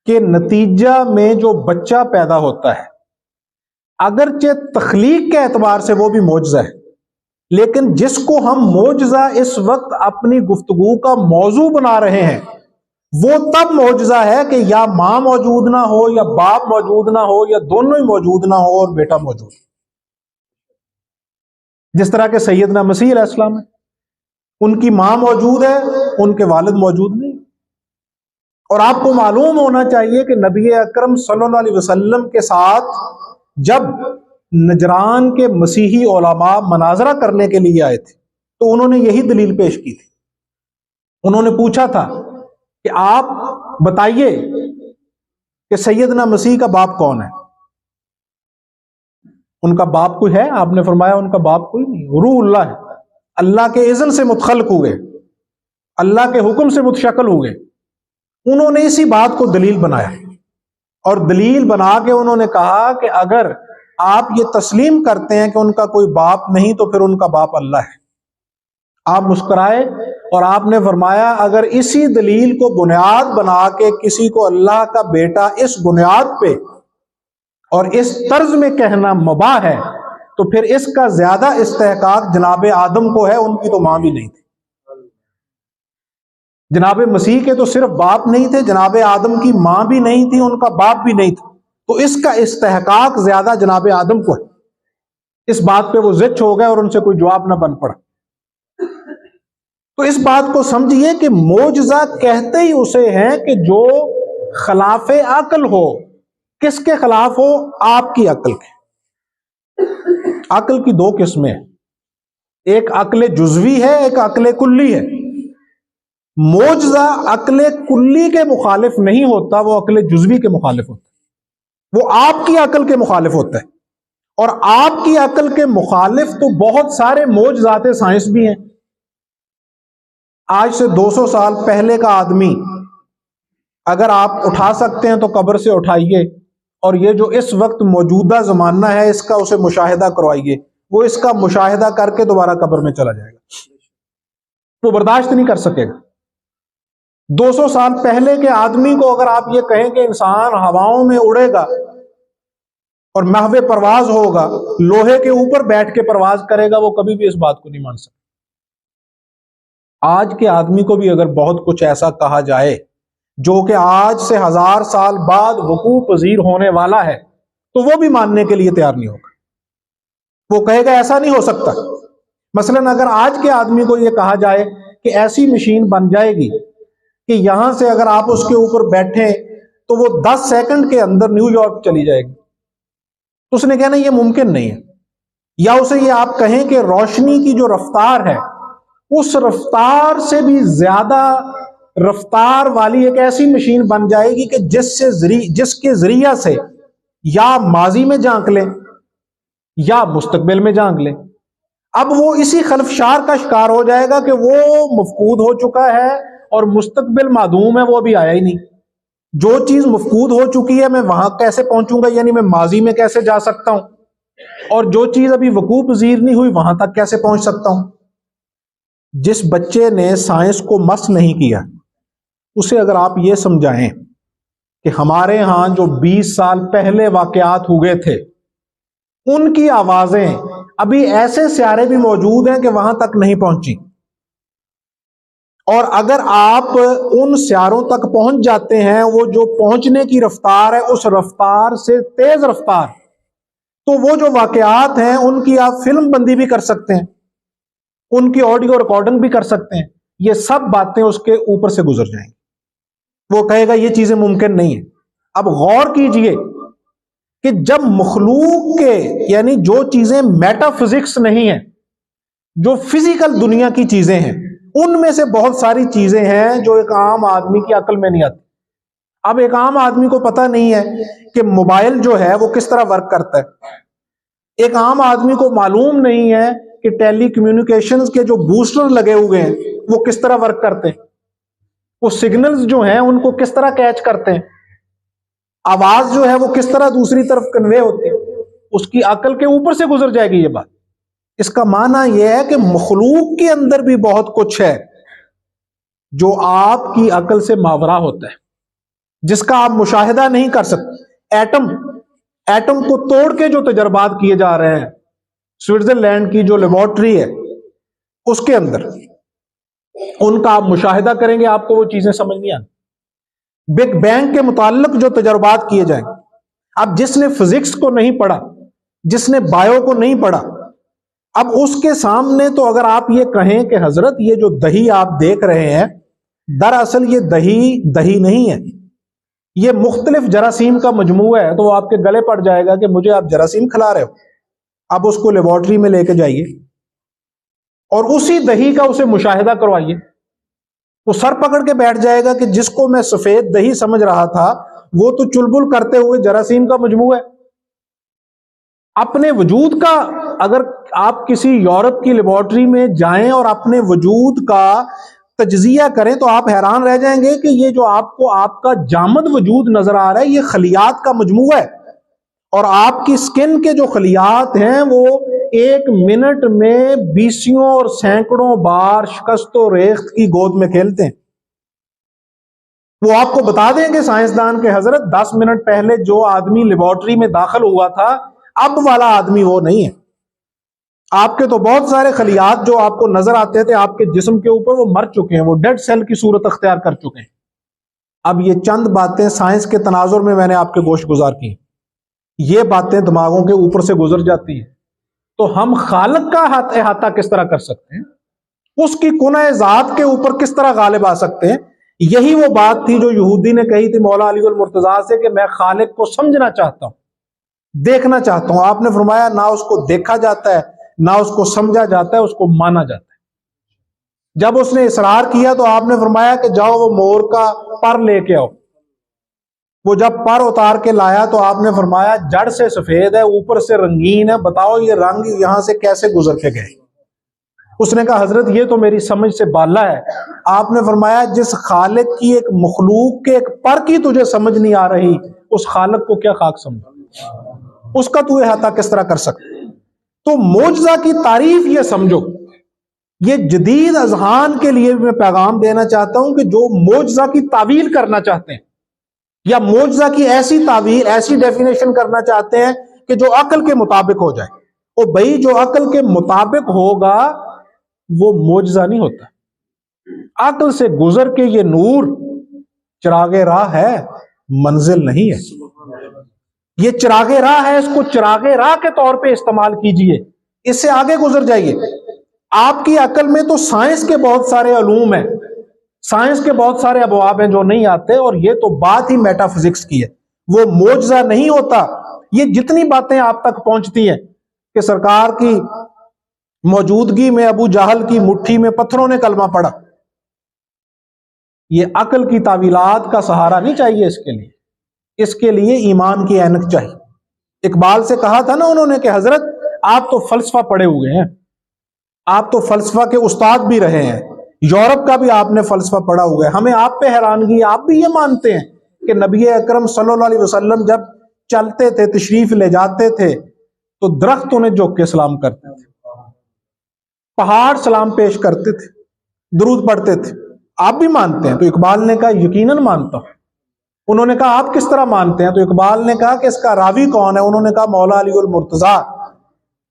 کے نتیجہ میں جو بچہ پیدا ہوتا ہے، اگرچہ تخلیق کے اعتبار سے وہ بھی معجزہ ہے، لیکن جس کو ہم معجزہ اس وقت اپنی گفتگو کا موضوع بنا رہے ہیں وہ تب معجزہ ہے کہ یا ماں موجود نہ ہو، یا باپ موجود نہ ہو، یا دونوں ہی موجود نہ ہو اور بیٹا موجود. جس طرح کہ سیدنا مسیح علیہ السلام ہے، ان کی ماں موجود ہے، ان کے والد موجود نہیں. اور آپ کو معلوم ہونا چاہیے کہ نبی اکرم صلی اللہ علیہ وسلم کے ساتھ جب نجران کے مسیحی علماء مناظرہ کرنے کے لیے آئے تھے تو انہوں نے یہی دلیل پیش کی تھی. انہوں نے پوچھا تھا کہ آپ بتائیے کہ سیدنا مسیح کا باپ کون ہے؟ ان کا باپ کوئی ہے؟ آپ نے فرمایا ان کا باپ کوئی نہیں، روح اللہ ہے، اللہ کے اذن سے متخلق ہوئے، اللہ کے حکم سے متشکل ہوئے. انہوں نے اسی بات کو دلیل بنایا، اور دلیل بنا کے انہوں نے کہا کہ اگر آپ یہ تسلیم کرتے ہیں کہ ان کا کوئی باپ نہیں تو پھر ان کا باپ اللہ ہے. آپ مسکرائے اور آپ نے فرمایا اگر اسی دلیل کو بنیاد بنا کے کسی کو اللہ کا بیٹا اس بنیاد پہ اور اس طرز میں کہنا مباح ہے تو پھر اس کا زیادہ استحقاق جناب آدم کو ہے. ان کی تو ماں بھی نہیں تھی. جناب مسیح کے تو صرف باپ نہیں تھے، جناب آدم کی ماں بھی نہیں تھی، ان کا باپ بھی نہیں تھا، تو اس کا استحقاق زیادہ جناب آدم کو ہے. اس بات پہ وہ زچ ہو گئے اور ان سے کوئی جواب نہ بن پڑا. تو اس بات کو سمجھیے کہ معجزہ کہتے ہی اسے ہیں کہ جو خلاف عقل ہو. کس کے خلاف ہو؟ آپ کی عقل کے۔ عقل کی دو قسمیں ہیں، ایک عقل جزوی ہے، ایک عقل کلی ہے۔ معجزہ عقل کلی کے مخالف نہیں ہوتا، وہ عقل جزوی کے مخالف ہوتا ہے، وہ آپ کی عقل کے مخالف ہوتا ہے۔ اور آپ کی عقل کے مخالف تو بہت سارے معجزات سائنس بھی ہیں۔ آج سے 200 سال پہلے کا آدمی اگر آپ اٹھا سکتے ہیں تو قبر سے اٹھائیے، اور یہ جو اس وقت موجودہ زمانہ ہے اس کا اسے مشاہدہ کروائیے، وہ اس کا مشاہدہ کر کے دوبارہ قبر میں چلا جائے گا، وہ برداشت نہیں کر سکے گا۔ 200 سال پہلے کے آدمی کو اگر آپ یہ کہیں کہ انسان ہواؤں میں اڑے گا اور محو پرواز ہوگا، لوہے کے اوپر بیٹھ کے پرواز کرے گا، وہ کبھی بھی اس بات کو نہیں مان سکتا۔ آج کے آدمی کو بھی اگر بہت کچھ ایسا کہا جائے جو کہ آج سے 1000 سال بعد وقوع پذیر ہونے والا ہے، تو وہ بھی ماننے کے لیے تیار نہیں ہوگا، وہ کہے گا ایسا نہیں ہو سکتا۔ مثلا اگر آج کے آدمی کو یہ کہا جائے کہ ایسی مشین بن جائے گی کہ یہاں سے اگر آپ اس کے اوپر بیٹھیں تو وہ 10 سیکنڈ کے اندر نیو یارک چلی جائے گی، تو اس نے کہنا یہ ممکن نہیں ہے۔ یا اسے یہ آپ کہیں کہ روشنی کی جو رفتار ہے اس رفتار سے بھی زیادہ رفتار والی ایک ایسی مشین بن جائے گی کہ جس کے ذریعہ سے یا ماضی میں جھانک لیں یا مستقبل میں جھانک لیں، اب وہ اسی خلفشار کا شکار ہو جائے گا کہ وہ مفقود ہو چکا ہے اور مستقبل معدوم ہے، وہ ابھی آیا ہی نہیں۔ جو چیز مفقود ہو چکی ہے میں وہاں کیسے پہنچوں گا، یعنی میں ماضی میں کیسے جا سکتا ہوں، اور جو چیز ابھی وقوع پذیر نہیں ہوئی وہاں تک کیسے پہنچ سکتا ہوں۔ جس بچے نے سائنس کو مس نہیں کیا اسے اگر آپ یہ سمجھائیں کہ ہمارے ہاں جو 20 سال پہلے واقعات ہوئے تھے ان کی آوازیں ابھی ایسے سیارے بھی موجود ہیں کہ وہاں تک نہیں پہنچی، اور اگر آپ ان سیاروں تک پہنچ جاتے ہیں، وہ جو پہنچنے کی رفتار ہے اس رفتار سے تیز رفتار، تو وہ جو واقعات ہیں ان کی آپ فلم بندی بھی کر سکتے ہیں، ان کی آڈیو ریکارڈنگ بھی کر سکتے ہیں، یہ سب باتیں اس کے اوپر سے گزر جائیں گی، وہ کہے گا یہ چیزیں ممکن نہیں ہیں۔ اب غور کیجئے کہ جب مخلوق کے یعنی جو چیزیں میٹا فزکس نہیں ہیں، جو فزیکل دنیا کی چیزیں ہیں، ان میں سے بہت ساری چیزیں ہیں جو ایک عام آدمی کی عقل میں نہیں آتی۔ اب ایک عام آدمی کو پتہ نہیں ہے کہ موبائل جو ہے وہ کس طرح ورک کرتا ہے، ایک عام آدمی کو معلوم نہیں ہے کہ ٹیلی کمیونیکیشنز کے جو بوسٹر لگے ہوئے ہیں وہ کس طرح ورک کرتے ہیں، وہ سگنلز جو ہیں ان کو کس طرح کیچ کرتے ہیں، آواز جو ہے وہ کس طرح دوسری طرف کنوے ہوتی ہے، اس کی عقل کے اوپر سے گزر جائے گی یہ بات۔ اس کا معنی یہ ہے کہ مخلوق کے اندر بھی بہت کچھ ہے جو آپ کی عقل سے ماورا ہوتا ہے، جس کا آپ مشاہدہ نہیں کر سکتے۔ ایٹم کو توڑ کے جو تجربات کیے جا رہے ہیں، سوئٹزرلینڈ کی جو لیبارٹری ہے اس کے اندر ان کا آپ مشاہدہ کریں گے، آپ کو وہ چیزیں سمجھ نہیں آتی۔ بگ بینگ کے متعلق جو تجربات کیے جائیں، اب جس نے فزکس کو نہیں پڑھا، جس نے بایو کو نہیں پڑھا، اب اس کے سامنے تو اگر آپ یہ کہیں کہ حضرت یہ جو دہی آپ دیکھ رہے ہیں دراصل یہ دہی نہیں ہے، یہ مختلف جراثیم کا مجموعہ ہے، تو وہ آپ کے گلے پڑ جائے گا کہ مجھے آپ جراثیم کھلا رہے ہو۔ اب اس کو لیبارٹری میں لے کے جائیے اور اسی دہی کا اسے مشاہدہ کروائیے، وہ سر پکڑ کے بیٹھ جائے گا کہ جس کو میں سفید دہی سمجھ رہا تھا وہ تو چلبل کرتے ہوئے جراثیم کا مجموعہ ہے۔ اپنے وجود کا اگر آپ کسی یورپ کی لیبارٹری میں جائیں اور اپنے وجود کا تجزیہ کریں تو آپ حیران رہ جائیں گے کہ یہ جو آپ کو آپ کا جامد وجود نظر آ رہا ہے یہ خلیات کا مجموعہ ہے، اور آپ کی سکن کے جو خلیات ہیں وہ 1 منٹ میں 20 اور سینکڑوں بار شکست و ریخت کی گود میں کھیلتے ہیں۔ وہ آپ کو بتا دیں گے سائنسدان کہ حضرت 10 منٹ پہلے جو آدمی لیبارٹری میں داخل ہوا تھا اب والا آدمی وہ نہیں ہے، آپ کے تو بہت سارے خلیات جو آپ کو نظر آتے تھے آپ کے جسم کے اوپر وہ مر چکے ہیں، وہ ڈیڈ سیل کی صورت اختیار کر چکے ہیں۔ اب یہ چند باتیں سائنس کے تناظر میں نے آپ کے گوش گزار کی، یہ باتیں دماغوں کے اوپر سے گزر جاتی ہیں، تو ہم خالق کا احاطہ کس طرح کر سکتے ہیں، اس کی کنہ ذات کے اوپر کس طرح غالب آ سکتے ہیں، یہی وہ بات تھی جو یہودی نے کہی تھی مولا علی المرتضیٰ سے کہ میں خالق کو سمجھنا چاہتا ہوں، دیکھنا چاہتا ہوں۔ آپ نے فرمایا نہ اس کو دیکھا جاتا ہے، نہ اس کو سمجھا جاتا ہے، اس کو مانا جاتا ہے۔ جب اس نے اصرار کیا تو آپ نے فرمایا کہ جاؤ وہ مور کا پر لے کے آؤ۔ وہ جب پر اتار کے لایا تو آپ نے فرمایا جڑ سے سفید ہے، اوپر سے رنگین ہے، بتاؤ یہ رنگ یہاں سے کیسے گزر کے گئے؟ اس نے کہا حضرت یہ تو میری سمجھ سے بالا ہے۔ آپ نے فرمایا جس خالق کی ایک مخلوق کے ایک پر کی تجھے سمجھ نہیں آ رہی، اس خالق کو کیا خاک سمجھو؟ اس کا تو احاطہ کس طرح کر سکتے؟ تو معجزہ کی تعریف یہ سمجھو۔ یہ جدید اذہان کے لیے بھی میں پیغام دینا چاہتا ہوں کہ جو معجزہ کی تعویل کرنا چاہتے ہیں یا معجزہ کی ایسی تعویل، ایسی ڈیفینیشن کرنا چاہتے ہیں کہ جو عقل کے مطابق ہو جائے، اور بھائی جو عقل کے مطابق ہوگا وہ معجزہ نہیں ہوتا۔ عقل سے گزر کے یہ نور چراغ راہ ہے، منزل نہیں ہے۔ یہ چراغ راہ ہے، اس کو چراغ راہ کے طور پہ استعمال کیجئے، اس سے آگے گزر جائیے۔ آپ کی عقل میں تو سائنس کے بہت سارے علوم ہیں، سائنس کے بہت سارے ابواب ہیں جو نہیں آتے، اور یہ تو بات ہی میٹا فزکس کی ہے، وہ معجزہ نہیں ہوتا۔ یہ جتنی باتیں آپ تک پہنچتی ہیں کہ سرکار کی موجودگی میں ابو جہل کی مٹھی میں پتھروں نے کلمہ پڑھا، یہ عقل کی تعویلات کا سہارا نہیں چاہیے۔ اس کے لیے ایمان کی اینک چاہیے۔ اقبال سے کہا تھا نا انہوں نے کہ حضرت آپ تو فلسفہ پڑھے ہوئے ہیں، آپ تو فلسفہ کے استاد بھی رہے ہیں، یورپ کا بھی آپ نے فلسفہ پڑھا ہوا ہے، ہمیں آپ پہ حیرانگی، آپ بھی یہ مانتے ہیں کہ نبی اکرم صلی اللہ علیہ وسلم جب چلتے تھے، تشریف لے جاتے تھے تو درخت انہیں جھک کے سلام کرتے تھے، پہاڑ سلام پیش کرتے تھے، درود پڑھتے تھے، آپ بھی مانتے ہیں؟ تو اقبال نے کہا یقیناً مانتا ہوں۔ انہوں نے کہا آپ کس طرح مانتے ہیں؟ تو اقبال نے کہا کہ اس کا راوی کون ہے؟ انہوں نے کہا مولا علی المرتضیٰ۔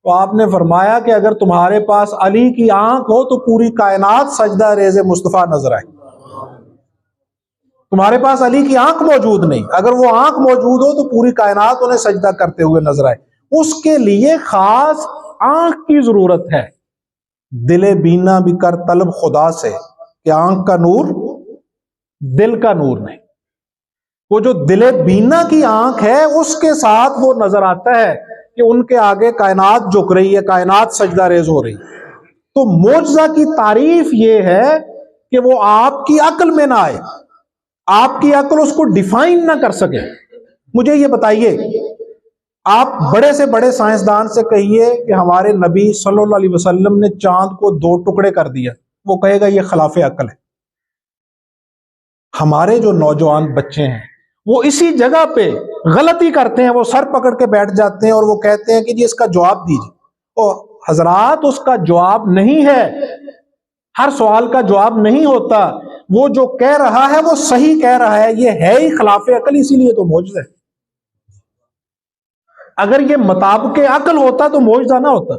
تو آپ نے فرمایا کہ اگر تمہارے پاس علی کی آنکھ ہو تو پوری کائنات سجدہ ریز مصطفیٰ نظر آئے۔ تمہارے پاس علی کی آنکھ موجود نہیں، اگر وہ آنکھ موجود ہو تو پوری کائنات انہیں سجدہ کرتے ہوئے نظر آئے۔ اس کے لیے خاص آنکھ کی ضرورت ہے۔ دل بینا بھی کر طلب خدا سے کہ آنکھ کا نور دل کا نور نہیں۔ وہ جو دل بینا کی آنکھ ہے اس کے ساتھ وہ نظر آتا ہے کہ ان کے آگے کائنات جھک رہی ہے، کائنات سجدہ ریز ہو رہی ہے۔ تو معجزہ کی تعریف یہ ہے کہ وہ آپ کی عقل میں نہ آئے، آپ کی عقل اس کو ڈیفائن نہ کر سکے۔ مجھے یہ بتائیے، آپ بڑے سے بڑے سائنسدان سے کہیے کہ ہمارے نبی صلی اللہ علیہ وسلم نے چاند کو 2 ٹکڑے کر دیا، وہ کہے گا یہ خلاف عقل ہے۔ ہمارے جو نوجوان بچے ہیں وہ اسی جگہ پہ غلطی کرتے ہیں، وہ سر پکڑ کے بیٹھ جاتے ہیں اور وہ کہتے ہیں کہ جی اس کا جواب دیجیے۔ اور حضرات اس کا جواب نہیں ہے، ہر سوال کا جواب نہیں ہوتا، وہ جو کہہ رہا ہے وہ صحیح کہہ رہا ہے، یہ ہے ہی خلاف عقل، اسی لیے تو معجزہ ہے۔ اگر یہ مطابق عقل ہوتا تو معجزہ نہ ہوتا۔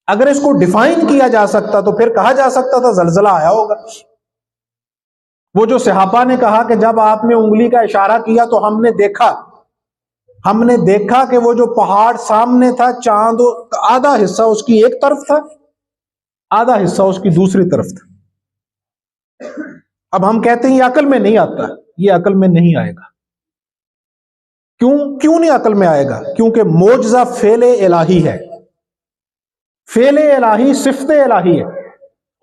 اگر اس کو ڈیفائن کیا جا سکتا تو پھر کہا جا سکتا تھا زلزلہ آیا ہوگا۔ وہ جو صحابہ نے کہا کہ جب آپ نے انگلی کا اشارہ کیا تو ہم نے دیکھا کہ وہ جو پہاڑ سامنے تھا، چاند آدھا حصہ اس کی ایک طرف تھا، آدھا حصہ اس کی دوسری طرف تھا۔ اب ہم کہتے ہیں یہ عقل میں نہیں آتا، یہ عقل میں نہیں آئے گا۔ کیوں نہیں عقل میں آئے گا؟ کیونکہ معجزہ فعل الہی ہے، فعل الہی صفت الہی ہے،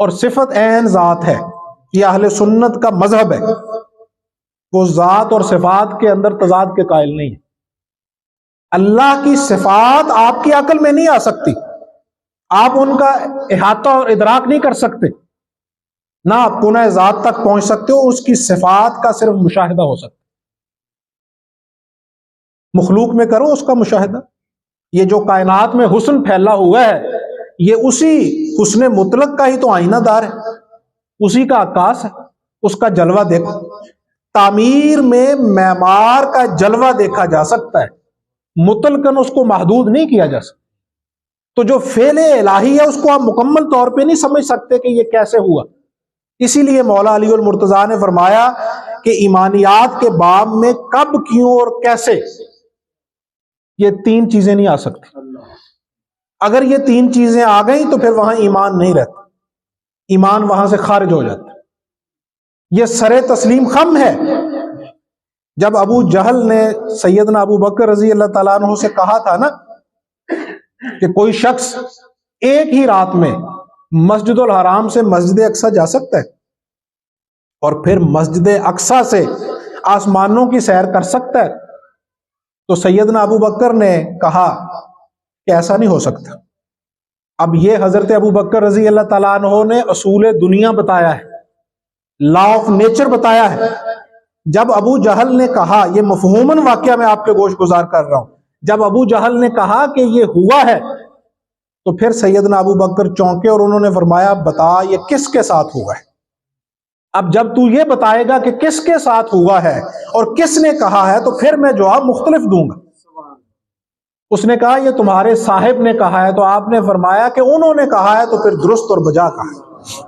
اور صفت عین ذات ہے۔ یہ اہل سنت کا مذہب ہے، وہ ذات اور صفات کے اندر تضاد کے قائل نہیں ہے۔ اللہ کی صفات آپ کی عقل میں نہیں آ سکتی، آپ ان کا احاطہ اور ادراک نہیں کر سکتے، نہ آپ کنہ ذات تک پہنچ سکتے ہو، اس کی صفات کا صرف مشاہدہ ہو سکتا۔ مخلوق میں کرو اس کا مشاہدہ۔ یہ جو کائنات میں حسن پھیلا ہوا ہے یہ اسی حسن مطلق کا ہی تو آئینہ دار ہے، اسی کا عکاس ہے، اس کا جلوہ دیکھو۔ تعمیر میں معمار کا جلوہ دیکھا جا سکتا ہے، مطلقاً اس کو محدود نہیں کیا جا سکتا۔ تو جو فعل الہی ہے اس کو آپ مکمل طور پہ نہیں سمجھ سکتے کہ یہ کیسے ہوا۔ اسی لیے مولا علی المرتضیٰ نے فرمایا کہ ایمانیات کے باب میں کب، کیوں اور کیسے، یہ 3 چیزیں نہیں آ سکتی۔ اگر یہ 3 چیزیں آ گئیں تو پھر وہاں ایمان نہیں رہتا، ایمان وہاں سے خارج ہو جاتا۔ یہ سر تسلیم خم ہے. جب ابو جہل نے سیدنا ابو بکر رضی اللہ تعالیٰ عنہ سے کہا تھا نا کہ کوئی شخص ایک ہی رات میں مسجد الحرام سے مسجد اقصی جا سکتا ہے اور پھر مسجد اقصی سے آسمانوں کی سیر کر سکتا ہے، تو سیدنا ابو بکر نے کہا کہ ایسا نہیں ہو سکتا. اب یہ حضرت ابو بکر رضی اللہ تعالیٰ عنہ نے اصول دنیا بتایا ہے، لا آف نیچر بتایا ہے. جب ابو جہل نے کہا، یہ مفہوماً واقعہ میں آپ کے گوش گزار کر رہا ہوں، جب ابو جہل نے کہا کہ یہ ہوا ہے تو پھر سیدنا ابو بکر چونکے اور انہوں نے فرمایا بتا یہ کس کے ساتھ ہوا ہے. اب جب تو یہ بتائے گا کہ کس کے ساتھ ہوا ہے اور کس نے کہا ہے تو پھر میں جواب مختلف دوں گا. اس نے کہا یہ تمہارے صاحب نے کہا ہے، تو آپ نے فرمایا کہ انہوں نے کہا ہے تو پھر درست اور بجا کہا ہے.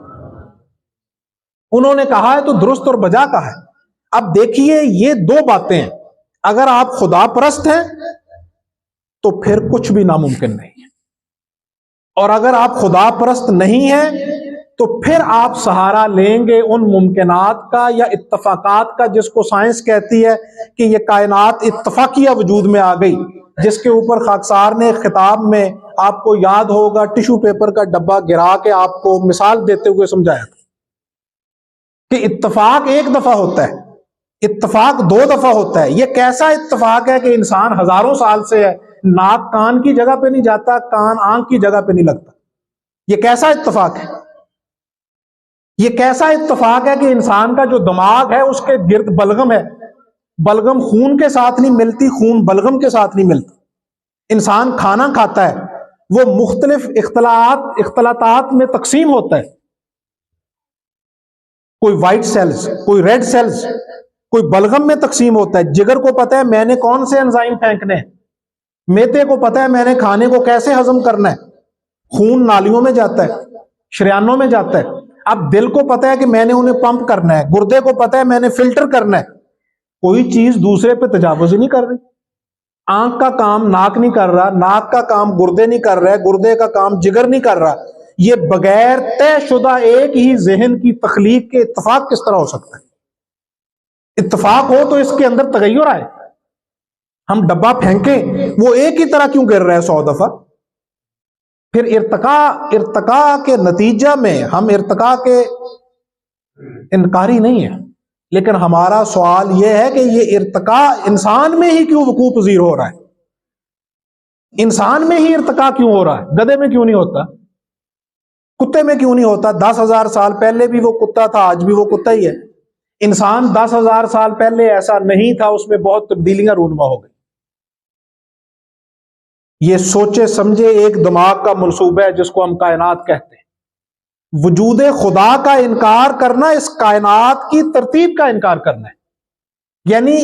انہوں نے کہا ہے تو درست اور بجا کہا ہے. اب دیکھیے یہ دو باتیں ہیں، اگر آپ خدا پرست ہیں تو پھر کچھ بھی ناممکن نہیں ہے، اور اگر آپ خدا پرست نہیں ہیں تو پھر آپ سہارا لیں گے ان ممکنات کا یا اتفاقات کا جس کو سائنس کہتی ہے کہ یہ کائنات اتفاقیہ وجود میں آ گئی، جس کے اوپر خاکسار نے خطاب میں آپ کو یاد ہوگا ٹشو پیپر کا ڈبہ گرا کے آپ کو مثال دیتے ہوئے سمجھایا تھا کہ اتفاق ایک دفعہ ہوتا ہے، اتفاق دو دفعہ ہوتا ہے. یہ کیسا اتفاق ہے کہ انسان ہزاروں سال سے ہے، ناک کان کی جگہ پہ نہیں جاتا، کان آنکھ کی جگہ پہ نہیں لگتا. یہ کیسا اتفاق ہے؟ یہ کیسا اتفاق ہے کہ انسان کا جو دماغ ہے اس کے گرد بلغم ہے، بلغم خون کے ساتھ نہیں ملتی، خون بلغم کے ساتھ نہیں ملتا. انسان کھانا کھاتا ہے، وہ مختلف اختلاطات میں تقسیم ہوتا ہے، کوئی وائٹ سیلز، کوئی ریڈ سیلز، کوئی بلغم میں تقسیم ہوتا ہے. جگر کو پتا ہے میں نے کون سے انزائم پھینکنے ہیں، میدے کو پتا ہے میں نے کھانے کو کیسے ہضم کرنا ہے، خون نالیوں میں جاتا ہے، شریانوں میں جاتا ہے. اب دل کو پتا ہے کہ میں نے انہیں پمپ کرنا ہے، گردے کو پتا ہے میں نے فلٹر کرنا ہے. کوئی چیز دوسرے پہ تجاوز ہی نہیں کر رہی. آنکھ کا کام ناک نہیں کر رہا، ناک کا کام گردے نہیں کر رہا، گردے کا کام جگر نہیں کر رہا. یہ بغیر طے شدہ ایک ہی ذہن کی تخلیق کے اتفاق کس طرح ہو سکتا ہے؟ اتفاق ہو تو اس کے اندر تغیر آئے. ہم ڈبہ پھینکیں وہ ایک ہی طرح کیوں گر رہا ہے 100 دفعہ؟ پھر ارتقاء کے نتیجہ میں ہم ارتقاء کے انکاری نہیں ہیں، لیکن ہمارا سوال یہ ہے کہ یہ ارتقاء انسان میں ہی کیوں وقوع پذیر ہو رہا ہے؟ انسان میں ہی ارتقاء کیوں ہو رہا ہے؟ گدھے میں کیوں نہیں ہوتا؟ کتے میں کیوں نہیں ہوتا؟ 10,000 سال پہلے بھی وہ کتا تھا، آج بھی وہ کتا ہی ہے. انسان 10,000 سال پہلے ایسا نہیں تھا، اس میں بہت تبدیلیاں رونما ہو گئی. یہ سوچے سمجھے ایک دماغ کا منصوبہ ہے جس کو ہم کائنات کہتے ہیں. وجود خدا کا انکار کرنا اس کائنات کی ترتیب کا انکار کرنا ہے. یعنی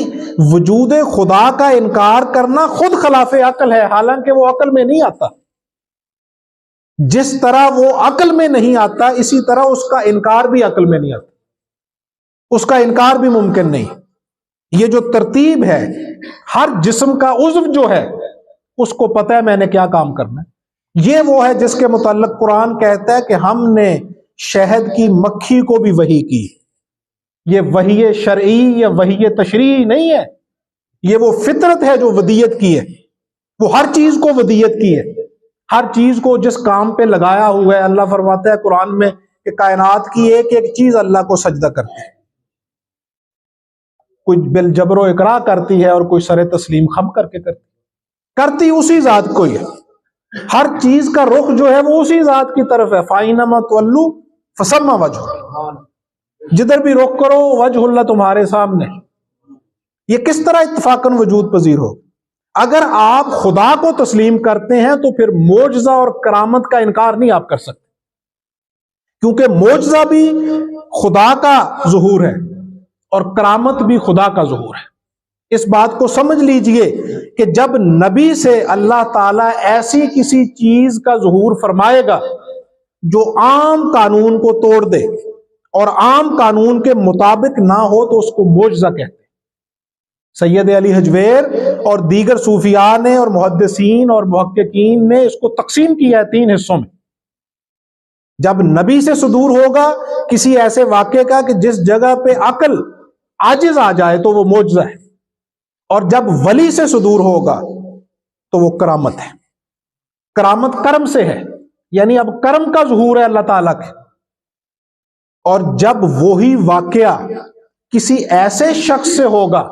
وجود خدا کا انکار کرنا خود خلاف عقل ہے، حالانکہ وہ عقل میں نہیں آتا. جس طرح وہ عقل میں نہیں آتا اسی طرح اس کا انکار بھی عقل میں نہیں آتا، اس کا انکار بھی ممکن نہیں. یہ جو ترتیب ہے، ہر جسم کا عضو جو ہے اس کو پتہ ہے میں نے کیا کام کرنا ہے. یہ وہ ہے جس کے متعلق قرآن کہتا ہے کہ ہم نے شہد کی مکھی کو بھی وحی کی. یہ وحی شرعی یا وحی تشریعی نہیں ہے، یہ وہ فطرت ہے جو ودیت کی ہے. وہ ہر چیز کو ودیت کی ہے، ہر چیز کو جس کام پہ لگایا ہوا ہے. اللہ فرماتا ہے قرآن میں کہ کائنات کی ایک ایک چیز اللہ کو سجدہ کرتی ہے. کوئی بالجبر و اکراہ کرتی ہے اور کوئی سر تسلیم خم کر کے کرتی اسی ذات کو ہی ہے. ہر چیز کا رخ جو ہے وہ اسی ذات کی طرف ہے. فَإِنَّمَا تُوَلُّوا فَثَمَّ وَجْهُ اللَّهِ، جدھر بھی رخ کرو وجہ اللہ تمہارے سامنے. یہ کس طرح اتفاقاً وجود پذیر ہو؟ اگر آپ خدا کو تسلیم کرتے ہیں تو پھر معجزہ اور کرامت کا انکار نہیں آپ کر سکتے، کیونکہ معجزہ بھی خدا کا ظہور ہے اور کرامت بھی خدا کا ظہور ہے. اس بات کو سمجھ لیجئے کہ جب نبی سے اللہ تعالیٰ ایسی کسی چیز کا ظہور فرمائے گا جو عام قانون کو توڑ دے اور عام قانون کے مطابق نہ ہو تو اس کو معجزہ کہتے ہیں. سید علی حجویر اور دیگر صوفیاء نے اور محدثین اور محققین نے اس کو تقسیم کیا ہے 3 حصوں میں. جب نبی سے صدور ہوگا کسی ایسے واقعے کا کہ جس جگہ پہ عقل عاجز آ جائے تو وہ معجزہ ہے، اور جب ولی سے صدور ہوگا تو وہ کرامت ہے۔ کرامت کرم سے ہے، یعنی اب کرم کا ظہور ہے اللہ تعالیٰ کے۔ اور جب وہی واقعہ کسی ایسے شخص سے ہوگا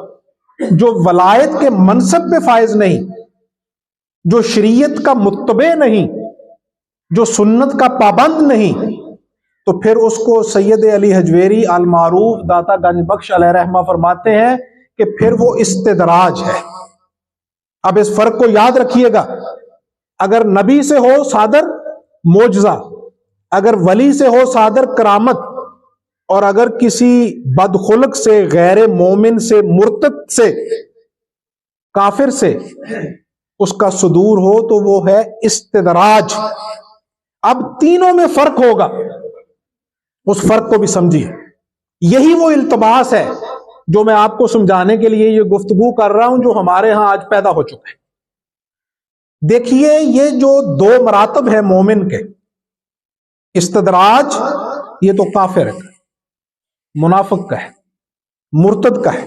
جو ولایت کے منصب پہ فائز نہیں، جو شریعت کا متبع نہیں، جو سنت کا پابند نہیں، تو پھر اس کو سید علی حجویری المعروف داتا گنج بخش علیہ رحمہ فرماتے ہیں کہ پھر وہ استدراج ہے۔ اب اس فرق کو یاد رکھیے گا، اگر نبی سے ہو صادر معجزہ، اگر ولی سے ہو صادر کرامت، اور اگر کسی بدخلق سے، غیر مومن سے، مرتد سے، کافر سے اس کا صدور ہو تو وہ ہے استدراج۔ اب تینوں میں فرق ہوگا، اس فرق کو بھی سمجھیے۔ یہی وہ التباس ہے جو میں آپ کو سمجھانے کے لیے یہ گفتگو کر رہا ہوں، جو ہمارے ہاں آج پیدا ہو چکا ہے۔ دیکھیے، یہ جو دو مراتب ہیں مومن کے، استدراج یہ تو کافر ہے، منافق کا ہے، مرتد کا ہے۔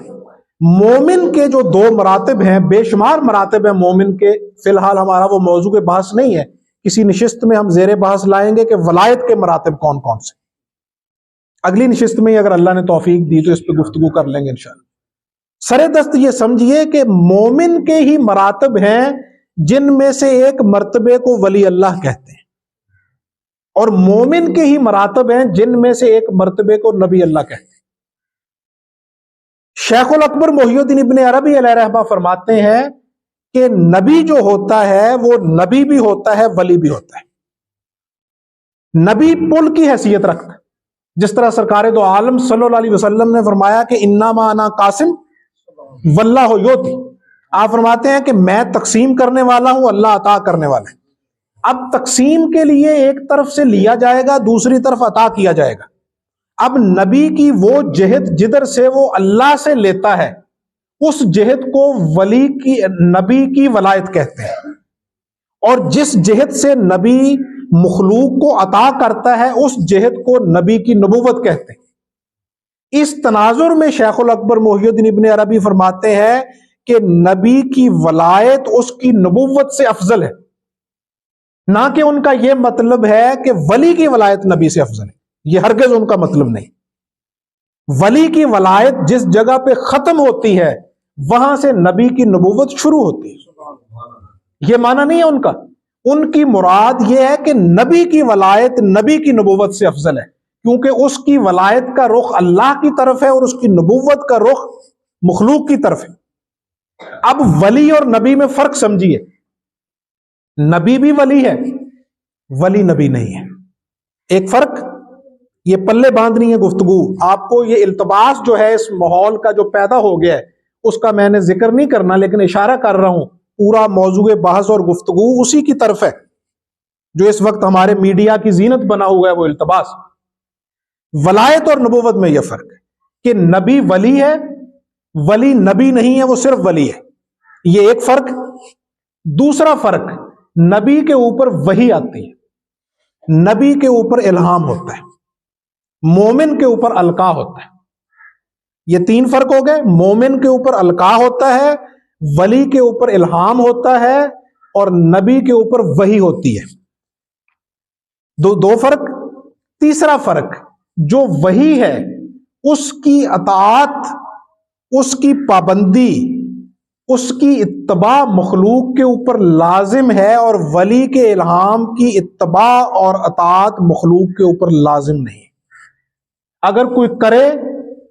مومن کے جو دو مراتب ہیں، بے شمار مراتب ہیں مومن کے، فی الحال ہمارا وہ موضوع بحث نہیں ہے، کسی نشست میں ہم زیر بحث لائیں گے کہ ولایت کے مراتب کون کون سے۔ اگلی نشست میں اگر اللہ نے توفیق دی تو اس پہ گفتگو کر لیں گے انشاءاللہ۔ سر دست یہ سمجھیے کہ مومن کے ہی مراتب ہیں جن میں سے ایک مرتبے کو ولی اللہ کہتے ہیں، اور مومن کے ہی مراتب ہیں جن میں سے ایک مرتبے کو نبی اللہ کہتے ہیں۔ شیخ الاکبر محی الدین ابن عربی علیہ رحمہ فرماتے ہیں کہ نبی جو ہوتا ہے وہ نبی بھی ہوتا ہے، ولی بھی ہوتا ہے۔ نبی پل کی حیثیت رکھتا ہے، جس طرح سرکار دو عالم صلی اللہ علیہ وسلم نے فرمایا کہ انما انا قاسم واللہ یؤتی۔ آپ فرماتے ہیں کہ میں تقسیم کرنے والا ہوں، اللہ عطا کرنے والا ہے۔ اب تقسیم کے لیے ایک طرف سے لیا جائے گا، دوسری طرف عطا کیا جائے گا۔ اب نبی کی وہ جہت جدھر سے وہ اللہ سے لیتا ہے، اس جہت کو ولی کی، نبی کی ولایت کہتے ہیں، اور جس جہت سے نبی مخلوق کو عطا کرتا ہے اس جہت کو نبی کی نبوت کہتے ہیں۔ اس تناظر میں شیخ الاکبر محی الدین ابن عربی فرماتے ہیں کہ نبی کی ولایت اس کی نبوت سے افضل ہے، نہ کہ ان کا یہ مطلب ہے کہ ولی کی ولایت نبی سے افضل ہے، یہ ہرگز ان کا مطلب نہیں۔ ولی کی ولایت جس جگہ پہ ختم ہوتی ہے وہاں سے نبی کی نبوت شروع ہوتی ہے، یہ معنی نہیں ہے ان کا۔ ان کی مراد یہ ہے کہ نبی کی ولایت نبی کی نبوت سے افضل ہے، کیونکہ اس کی ولایت کا رخ اللہ کی طرف ہے اور اس کی نبوت کا رخ مخلوق کی طرف ہے۔ اب ولی اور نبی میں فرق سمجھیے، نبی بھی ولی ہے، ولی نبی نہیں ہے۔ ایک فرق، یہ پلے باندھنی ہے گفتگو آپ کو۔ یہ التباس جو ہے اس ماحول کا جو پیدا ہو گیا ہے اس کا میں نے ذکر نہیں کرنا، لیکن اشارہ کر رہا ہوں، پورا موضوع بحث اور گفتگو اسی کی طرف ہے جو اس وقت ہمارے میڈیا کی زینت بنا ہوا ہے، وہ التباس۔ ولایت اور نبوت میں یہ فرق ہے کہ نبی ولی ہے، ولی نبی نہیں ہے، وہ صرف ولی ہے، یہ ایک فرق۔ دوسرا فرق، نبی کے اوپر وحی آتی ہے، نبی کے اوپر الہام ہوتا ہے، مومن کے اوپر القا ہوتا ہے۔ یہ تین فرق ہو گئے، مومن کے اوپر القا ہوتا ہے، ولی کے اوپر الہام ہوتا ہے، اور نبی کے اوپر وحی ہوتی ہے۔ دو فرق۔ تیسرا فرق، جو وحی ہے اس کی اطاعت، اس کی پابندی، اس کی اتباع مخلوق کے اوپر لازم ہے، اور ولی کے الہام کی اتباع اور اطاعت مخلوق کے اوپر لازم نہیں۔ اگر کوئی کرے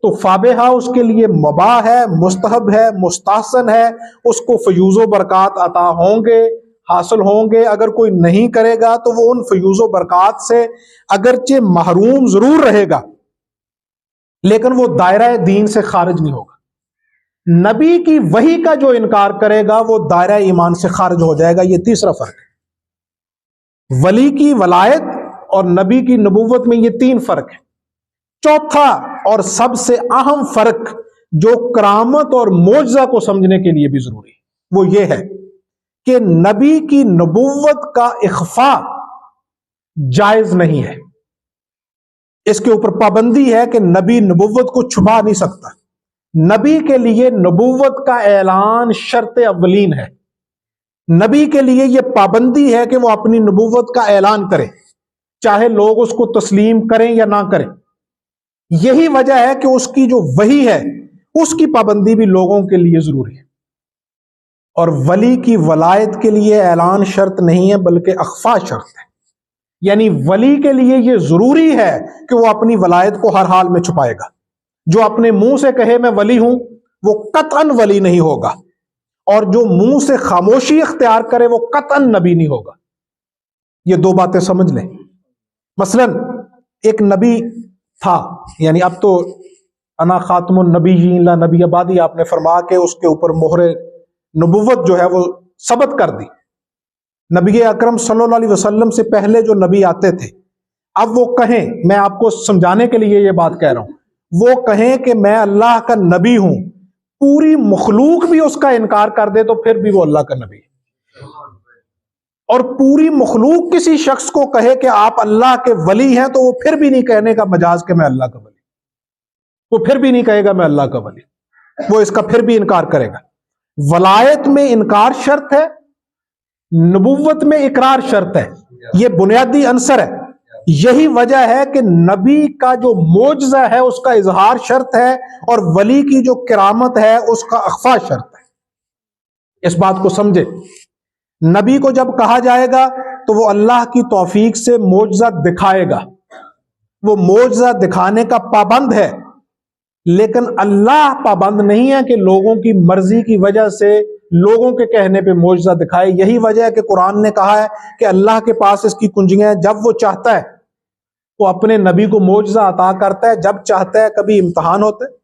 تو فابہہ، اس کے لیے مباح ہے، مستحب ہے، مستحسن ہے، اس کو فیوز و برکات عطا ہوں گے، حاصل ہوں گے۔ اگر کوئی نہیں کرے گا تو وہ ان فیوز و برکات سے اگرچہ محروم ضرور رہے گا، لیکن وہ دائرہ دین سے خارج نہیں ہوگا۔ نبی کی وحی کا جو انکار کرے گا وہ دائرہ ایمان سے خارج ہو جائے گا۔ یہ تیسرا فرق ہے۔ ولی کی ولایت اور نبی کی نبوت میں یہ تین فرق ہے۔ چوتھا اور سب سے اہم فرق جو کرامت اور معجزہ کو سمجھنے کے لیے بھی ضروری ہے، وہ یہ ہے کہ نبی کی نبوت کا اخفاء جائز نہیں ہے۔ اس کے اوپر پابندی ہے کہ نبی نبوت کو چھپا نہیں سکتا. نبی کے لیے نبوت کا اعلان شرط اولین ہے. نبی کے لیے یہ پابندی ہے کہ وہ اپنی نبوت کا اعلان کرے، چاہے لوگ اس کو تسلیم کریں یا نہ کریں. یہی وجہ ہے کہ اس کی جو وحی ہے اس کی پابندی بھی لوگوں کے لیے ضروری ہے. اور ولی کی ولایت کے لیے اعلان شرط نہیں ہے بلکہ اخفا شرط ہے. یعنی ولی کے لیے یہ ضروری ہے کہ وہ اپنی ولایت کو ہر حال میں چھپائے گا. جو اپنے منہ سے کہے میں ولی ہوں وہ قطعاً ولی نہیں ہوگا، اور جو منہ سے خاموشی اختیار کرے وہ قطعاً نبی نہیں ہوگا. یہ دو باتیں سمجھ لیں. مثلا ایک نبی تھا، یعنی اب تو انا خاتم النبیین لا نبی بعدی آپ نے فرما کے اس کے اوپر مہر نبوت جو ہے وہ ثبت کر دی. نبی اکرم صلی اللہ علیہ وسلم سے پہلے جو نبی آتے تھے، اب وہ کہیں، میں آپ کو سمجھانے کے لیے یہ بات کہہ رہا ہوں، وہ کہیں کہ میں اللہ کا نبی ہوں، پوری مخلوق بھی اس کا انکار کر دے تو پھر بھی وہ اللہ کا نبی ہے. اور پوری مخلوق کسی شخص کو کہے کہ آپ اللہ کے ولی ہیں تو وہ پھر بھی نہیں کہنے کا مجاز کہ میں اللہ کا ولی، وہ پھر بھی نہیں کہے گا میں اللہ کا ولی، وہ اس کا پھر بھی انکار کرے گا. ولایت میں انکار شرط ہے، نبوت میں اقرار شرط ہے. یہ بنیادی عنصر ہے. یہی وجہ ہے کہ نبی کا جو معجزہ ہے اس کا اظہار شرط ہے، اور ولی کی جو کرامت ہے اس کا اخفا شرط ہے. اس بات کو سمجھے. نبی کو جب کہا جائے گا تو وہ اللہ کی توفیق سے معجزہ دکھائے گا، وہ معجزہ دکھانے کا پابند ہے. لیکن اللہ پابند نہیں ہے کہ لوگوں کی مرضی کی وجہ سے لوگوں کے کہنے پہ معجزہ دکھائے. یہی وجہ ہے کہ قرآن نے کہا ہے کہ اللہ کے پاس اس کی کنجیاں ہیں، جب وہ چاہتا ہے وہ اپنے نبی کو معجزہ عطا کرتا ہے، جب چاہتا ہے. کبھی امتحان ہوتا ہے،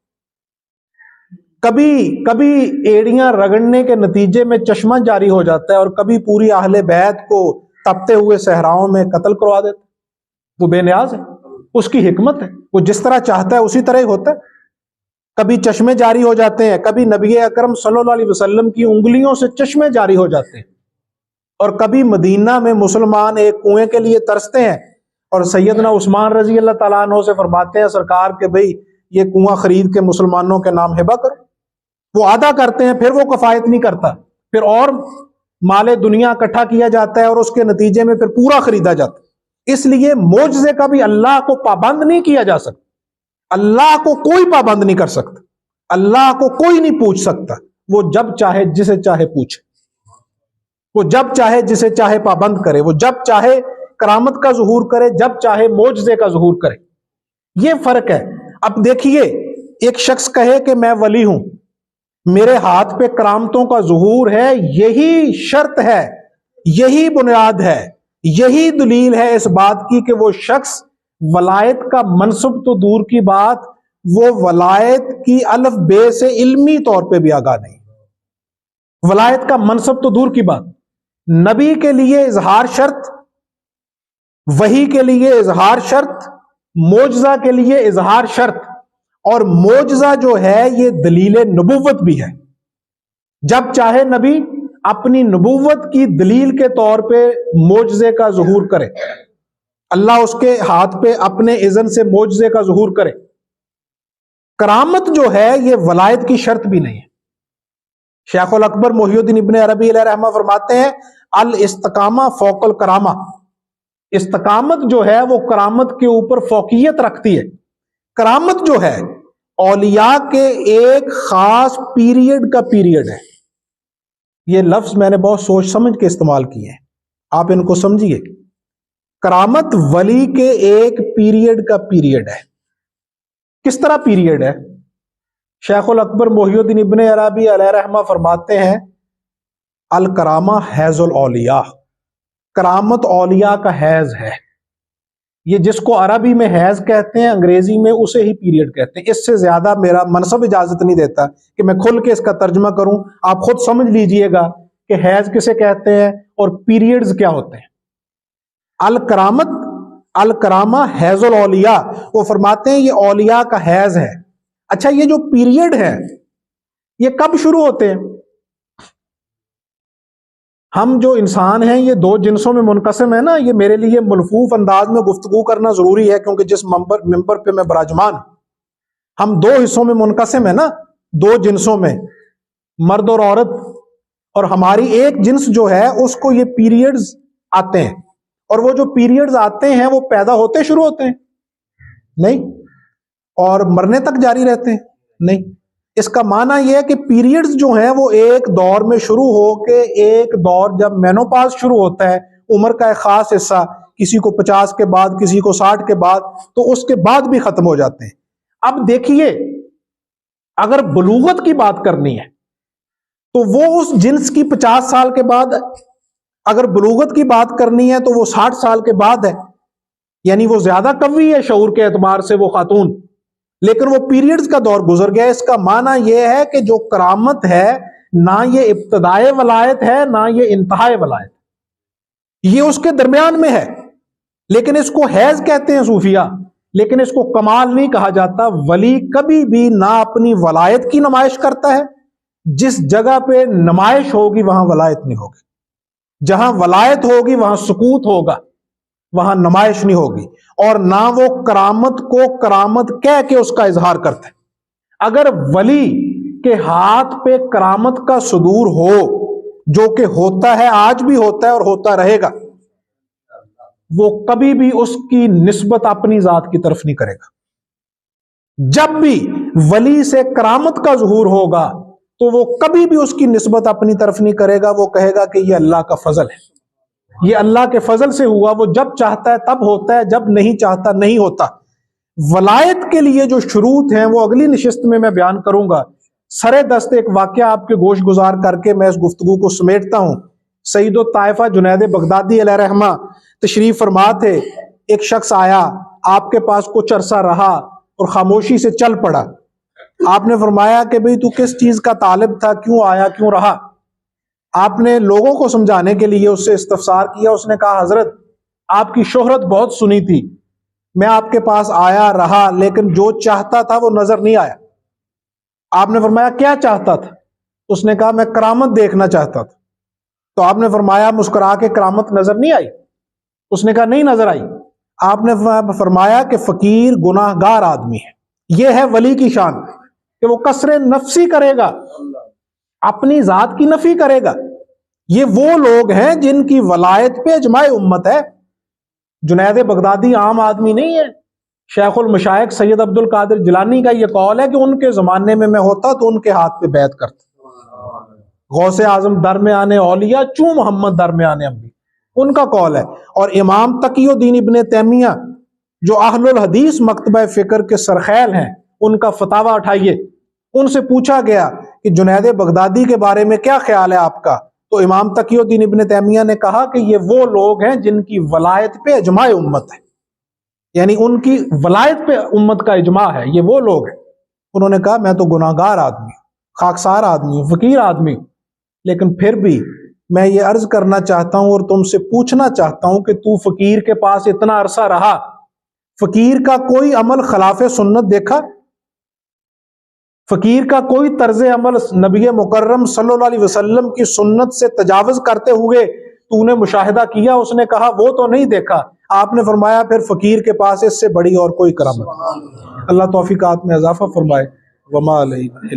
کبھی ایڑیاں رگڑنے کے نتیجے میں چشمہ جاری ہو جاتا ہے، اور کبھی پوری اہل بیت کو تپتے ہوئے صحراؤں میں قتل کروا دیتا ہے. وہ بے نیاز ہے، اس کی حکمت ہے، وہ جس طرح چاہتا ہے اسی طرح ہی ہوتا ہے. کبھی چشمے جاری ہو جاتے ہیں، کبھی نبی اکرم صلی اللہ علیہ وسلم کی انگلیوں سے چشمے جاری ہو جاتے ہیں. اور کبھی مدینہ میں مسلمان ایک کنویں کے لیے ترستے ہیں اور سیدنا عثمان رضی اللہ تعالیٰ عنہ سے فرماتے ہیں سرکار کہ بھئی یہ کنواں خرید کے مسلمانوں کے نام ہبہ کرو. وہ آدھا کرتے ہیں، پھر وہ کفایت نہیں کرتا، پھر اور مال دنیا اکٹھا کیا جاتا ہے اور اس کے نتیجے میں پھر پورا خریدا جاتا ہے. اس لیے معجزے کا بھی اللہ کو پابند نہیں کیا جا سکتا. اللہ کو کوئی پابند نہیں کر سکتا، اللہ کو کوئی نہیں پوچھ سکتا. وہ جب چاہے جسے چاہے پوچھے، وہ جب چاہے جسے چاہے پابند کرے، وہ جب چاہے کرامت کا ظہور کرے، جب چاہے معجزے کا ظہور کرے. یہ فرق ہے. اب دیکھیے، ایک شخص کہے کہ میں ولی ہوں، میرے ہاتھ پہ کرامتوں کا ظہور ہے، یہی شرط ہے، یہی بنیاد ہے، یہی دلیل ہے اس بات کی کہ وہ شخص ولایت کا منصب تو دور کی بات، وہ ولایت کی الف بے سے علمی طور پہ بھی آگاہ نہیں. ولایت کا منصب تو دور کی بات، نبی کے لیے اظہار شرط، وحی کے لیے اظہار شرط، معجزہ کے لیے اظہار شرط. اور معجزہ جو ہے یہ دلیل نبوت بھی ہے. جب چاہے نبی اپنی نبوت کی دلیل کے طور پہ معجزے کا ظہور کرے، اللہ اس کے ہاتھ پہ اپنے اذن سے معجزے کا ظہور کرے. کرامت جو ہے یہ ولایت کی شرط بھی نہیں ہے. شیخ الاکبر محی الدین ابن عربی علیہ رحمہ فرماتے ہیں الاستقامہ فوق الکرامہ. استقامت جو ہے وہ کرامت کے اوپر فوقیت رکھتی ہے. کرامت جو ہے اولیاء کے ایک خاص پیریڈ کا پیریڈ ہے. یہ لفظ میں نے بہت سوچ سمجھ کے استعمال کیے ہیں، آپ ان کو سمجھیے. کرامت ولی کے ایک پیریڈ کا پیریڈ ہے. کس طرح پیریڈ ہے؟ شیخ الاکبر محی الدین ابن عربی علیہ رحمہ فرماتے ہیں الکرامہ حیض الاولیاء. کرامت اولیاء کا حیض ہے. یہ جس کو عربی میں حیض کہتے ہیں انگریزی میں اسے ہی پیریڈ کہتے ہیں. اس سے زیادہ میرا منصب اجازت نہیں دیتا کہ میں کھل کے اس کا ترجمہ کروں. آپ خود سمجھ لیجئے گا کہ حیض کسے کہتے ہیں اور پیریڈز کیا ہوتے ہیں. الکرامہ حیض الاولیاء، وہ فرماتے ہیں یہ اولیاء کا حیض ہے. اچھا، یہ جو پیریڈ ہے یہ کب شروع ہوتے ہیں؟ ہم جو انسان ہیں یہ دو جنسوں میں منقسم ہے نا. یہ میرے لیے ملفوف انداز میں گفتگو کرنا ضروری ہے کیونکہ جس ممبر پہ میں براجمان ہوں ہم دو حصوں میں منقسم ہے نا, دو جنسوں میں, مرد اور عورت. اور ہماری ایک جنس جو ہے اس کو یہ پیریڈز آتے ہیں, اور وہ جو پیریڈز آتے ہیں وہ پیدا ہوتے شروع ہوتے ہیں نہیں, اور مرنے تک جاری رہتے ہیں نہیں. اس کا معنی یہ ہے کہ پیریڈز جو ہیں وہ ایک دور میں شروع ہو کے ایک دور جب مینوپاز شروع ہوتا ہے, عمر کا ایک خاص حصہ, کسی کو 50 کے بعد, کسی کو 60 کے بعد, تو اس کے بعد بھی ختم ہو جاتے ہیں. اب دیکھیے اگر بلوغت کی بات کرنی ہے تو وہ اس جنس کی 50 سال کے بعد, اگر بلوغت کی بات کرنی ہے تو وہ 60 سال کے بعد ہے, یعنی وہ زیادہ قوی ہے شعور کے اعتبار سے وہ خاتون, لیکن وہ پیریڈز کا دور گزر گیا. اس کا معنی یہ ہے کہ جو کرامت ہے نہ یہ ابتدائے ولایت ہے نہ یہ انتہائے ولایت, یہ اس کے درمیان میں ہے. لیکن اس کو حیض کہتے ہیں صوفیہ, لیکن اس کو کمال نہیں کہا جاتا. ولی کبھی بھی نہ اپنی ولایت کی نمائش کرتا ہے, جس جگہ پہ نمائش ہوگی وہاں ولایت نہیں ہوگی, جہاں ولایت ہوگی وہاں سکوت ہوگا, وہاں نمائش نہیں ہوگی. اور نہ وہ کرامت کو کرامت کہہ کے اس کا اظہار کرتے. اگر ولی کے ہاتھ پہ کرامت کا صدور ہو, جو کہ ہوتا ہے, آج بھی ہوتا ہے اور ہوتا رہے گا, وہ کبھی بھی اس کی نسبت اپنی ذات کی طرف نہیں کرے گا. جب بھی ولی سے کرامت کا ظہور ہوگا تو وہ کبھی بھی اس کی نسبت اپنی طرف نہیں کرے گا, وہ کہے گا کہ یہ اللہ کا فضل ہے, یہ اللہ کے فضل سے ہوا, وہ جب چاہتا ہے تب ہوتا ہے, جب نہیں چاہتا نہیں ہوتا. ولایت کے لیے جو شروط ہیں وہ اگلی نشست میں بیان کروں گا. سرے دست ایک واقعہ آپ کے گوش گزار کر کے میں اس گفتگو کو سمیٹتا ہوں. سید الطائفہ جنید بغدادی علیہ رحمہ تشریف فرما تھے. ایک شخص آیا, آپ کے پاس کچھ عرصہ رہا اور خاموشی سے چل پڑا. آپ نے فرمایا کہ بھئی تو کس چیز کا طالب تھا, کیوں آیا, کیوں رہا؟ آپ نے لوگوں کو سمجھانے کے لیے اس سے استفسار کیا. اس نے کہا حضرت آپ کی شہرت بہت سنی تھی, میں آپ کے پاس آیا رہا, لیکن جو چاہتا تھا وہ نظر نہیں آیا. آپ نے فرمایا کیا چاہتا تھا؟ اس نے کہا میں کرامت دیکھنا چاہتا تھا. تو آپ نے فرمایا مسکرا کے کرامت نظر نہیں آئی؟ اس نے کہا نہیں نظر آئی. آپ نے فرمایا کہ فقیر گناہ گار آدمی ہے. یہ ہے ولی کی شان کہ وہ کسر نفسی کرے گا, اپنی ذات کی نفی کرے گا. یہ وہ لوگ ہیں جن کی ولایت پہ اجماع امت ہے. جنید بغدادی عام آدمی نہیں ہے. شیخ المشائخ سید عبد القادر جیلانی کا یہ قول ہے کہ ان کے زمانے میں ہوتا تو ان کے ہاتھ پہ بیعت کرتا. غوث اعظم درمیان اولیاء چوں محمد درمیان انبیاء, ان کا قول ہے. اور امام تقی الدین ابن تیمیہ جو اہل الحدیث مکتبہ فکر کے سرخیل ہیں, ان کا فتاویٰ اٹھائیے. ان سے پوچھا گیا کہ جنید بغدادی کے بارے میں کیا خیال ہے آپ کا, تو امام تقی الدین ابن تیمیہ نے کہا کہ یہ وہ لوگ ہیں جن کی ولایت پہ اجماع امت ہے, یعنی ان کی ولایت پہ امت کا اجماع ہے, یہ وہ لوگ ہیں. انہوں نے کہا میں تو گناہگار آدمی ہوں, خاکسار آدمی ہوں, فقیر آدمی ہوں, لیکن پھر بھی میں یہ عرض کرنا چاہتا ہوں اور تم سے پوچھنا چاہتا ہوں کہ تو فقیر کے پاس اتنا عرصہ رہا, فقیر کا کوئی عمل خلاف سنت دیکھا؟ فقیر کا کوئی طرز عمل نبی مکرم صلی اللہ علیہ وسلم کی سنت سے تجاوز کرتے ہوئے تو نے مشاہدہ کیا؟ اس نے کہا وہ تو نہیں دیکھا. آپ نے فرمایا پھر فقیر کے پاس اس سے بڑی اور کوئی کرامت. اللہ توفیقات میں اضافہ فرمائے. وما علینا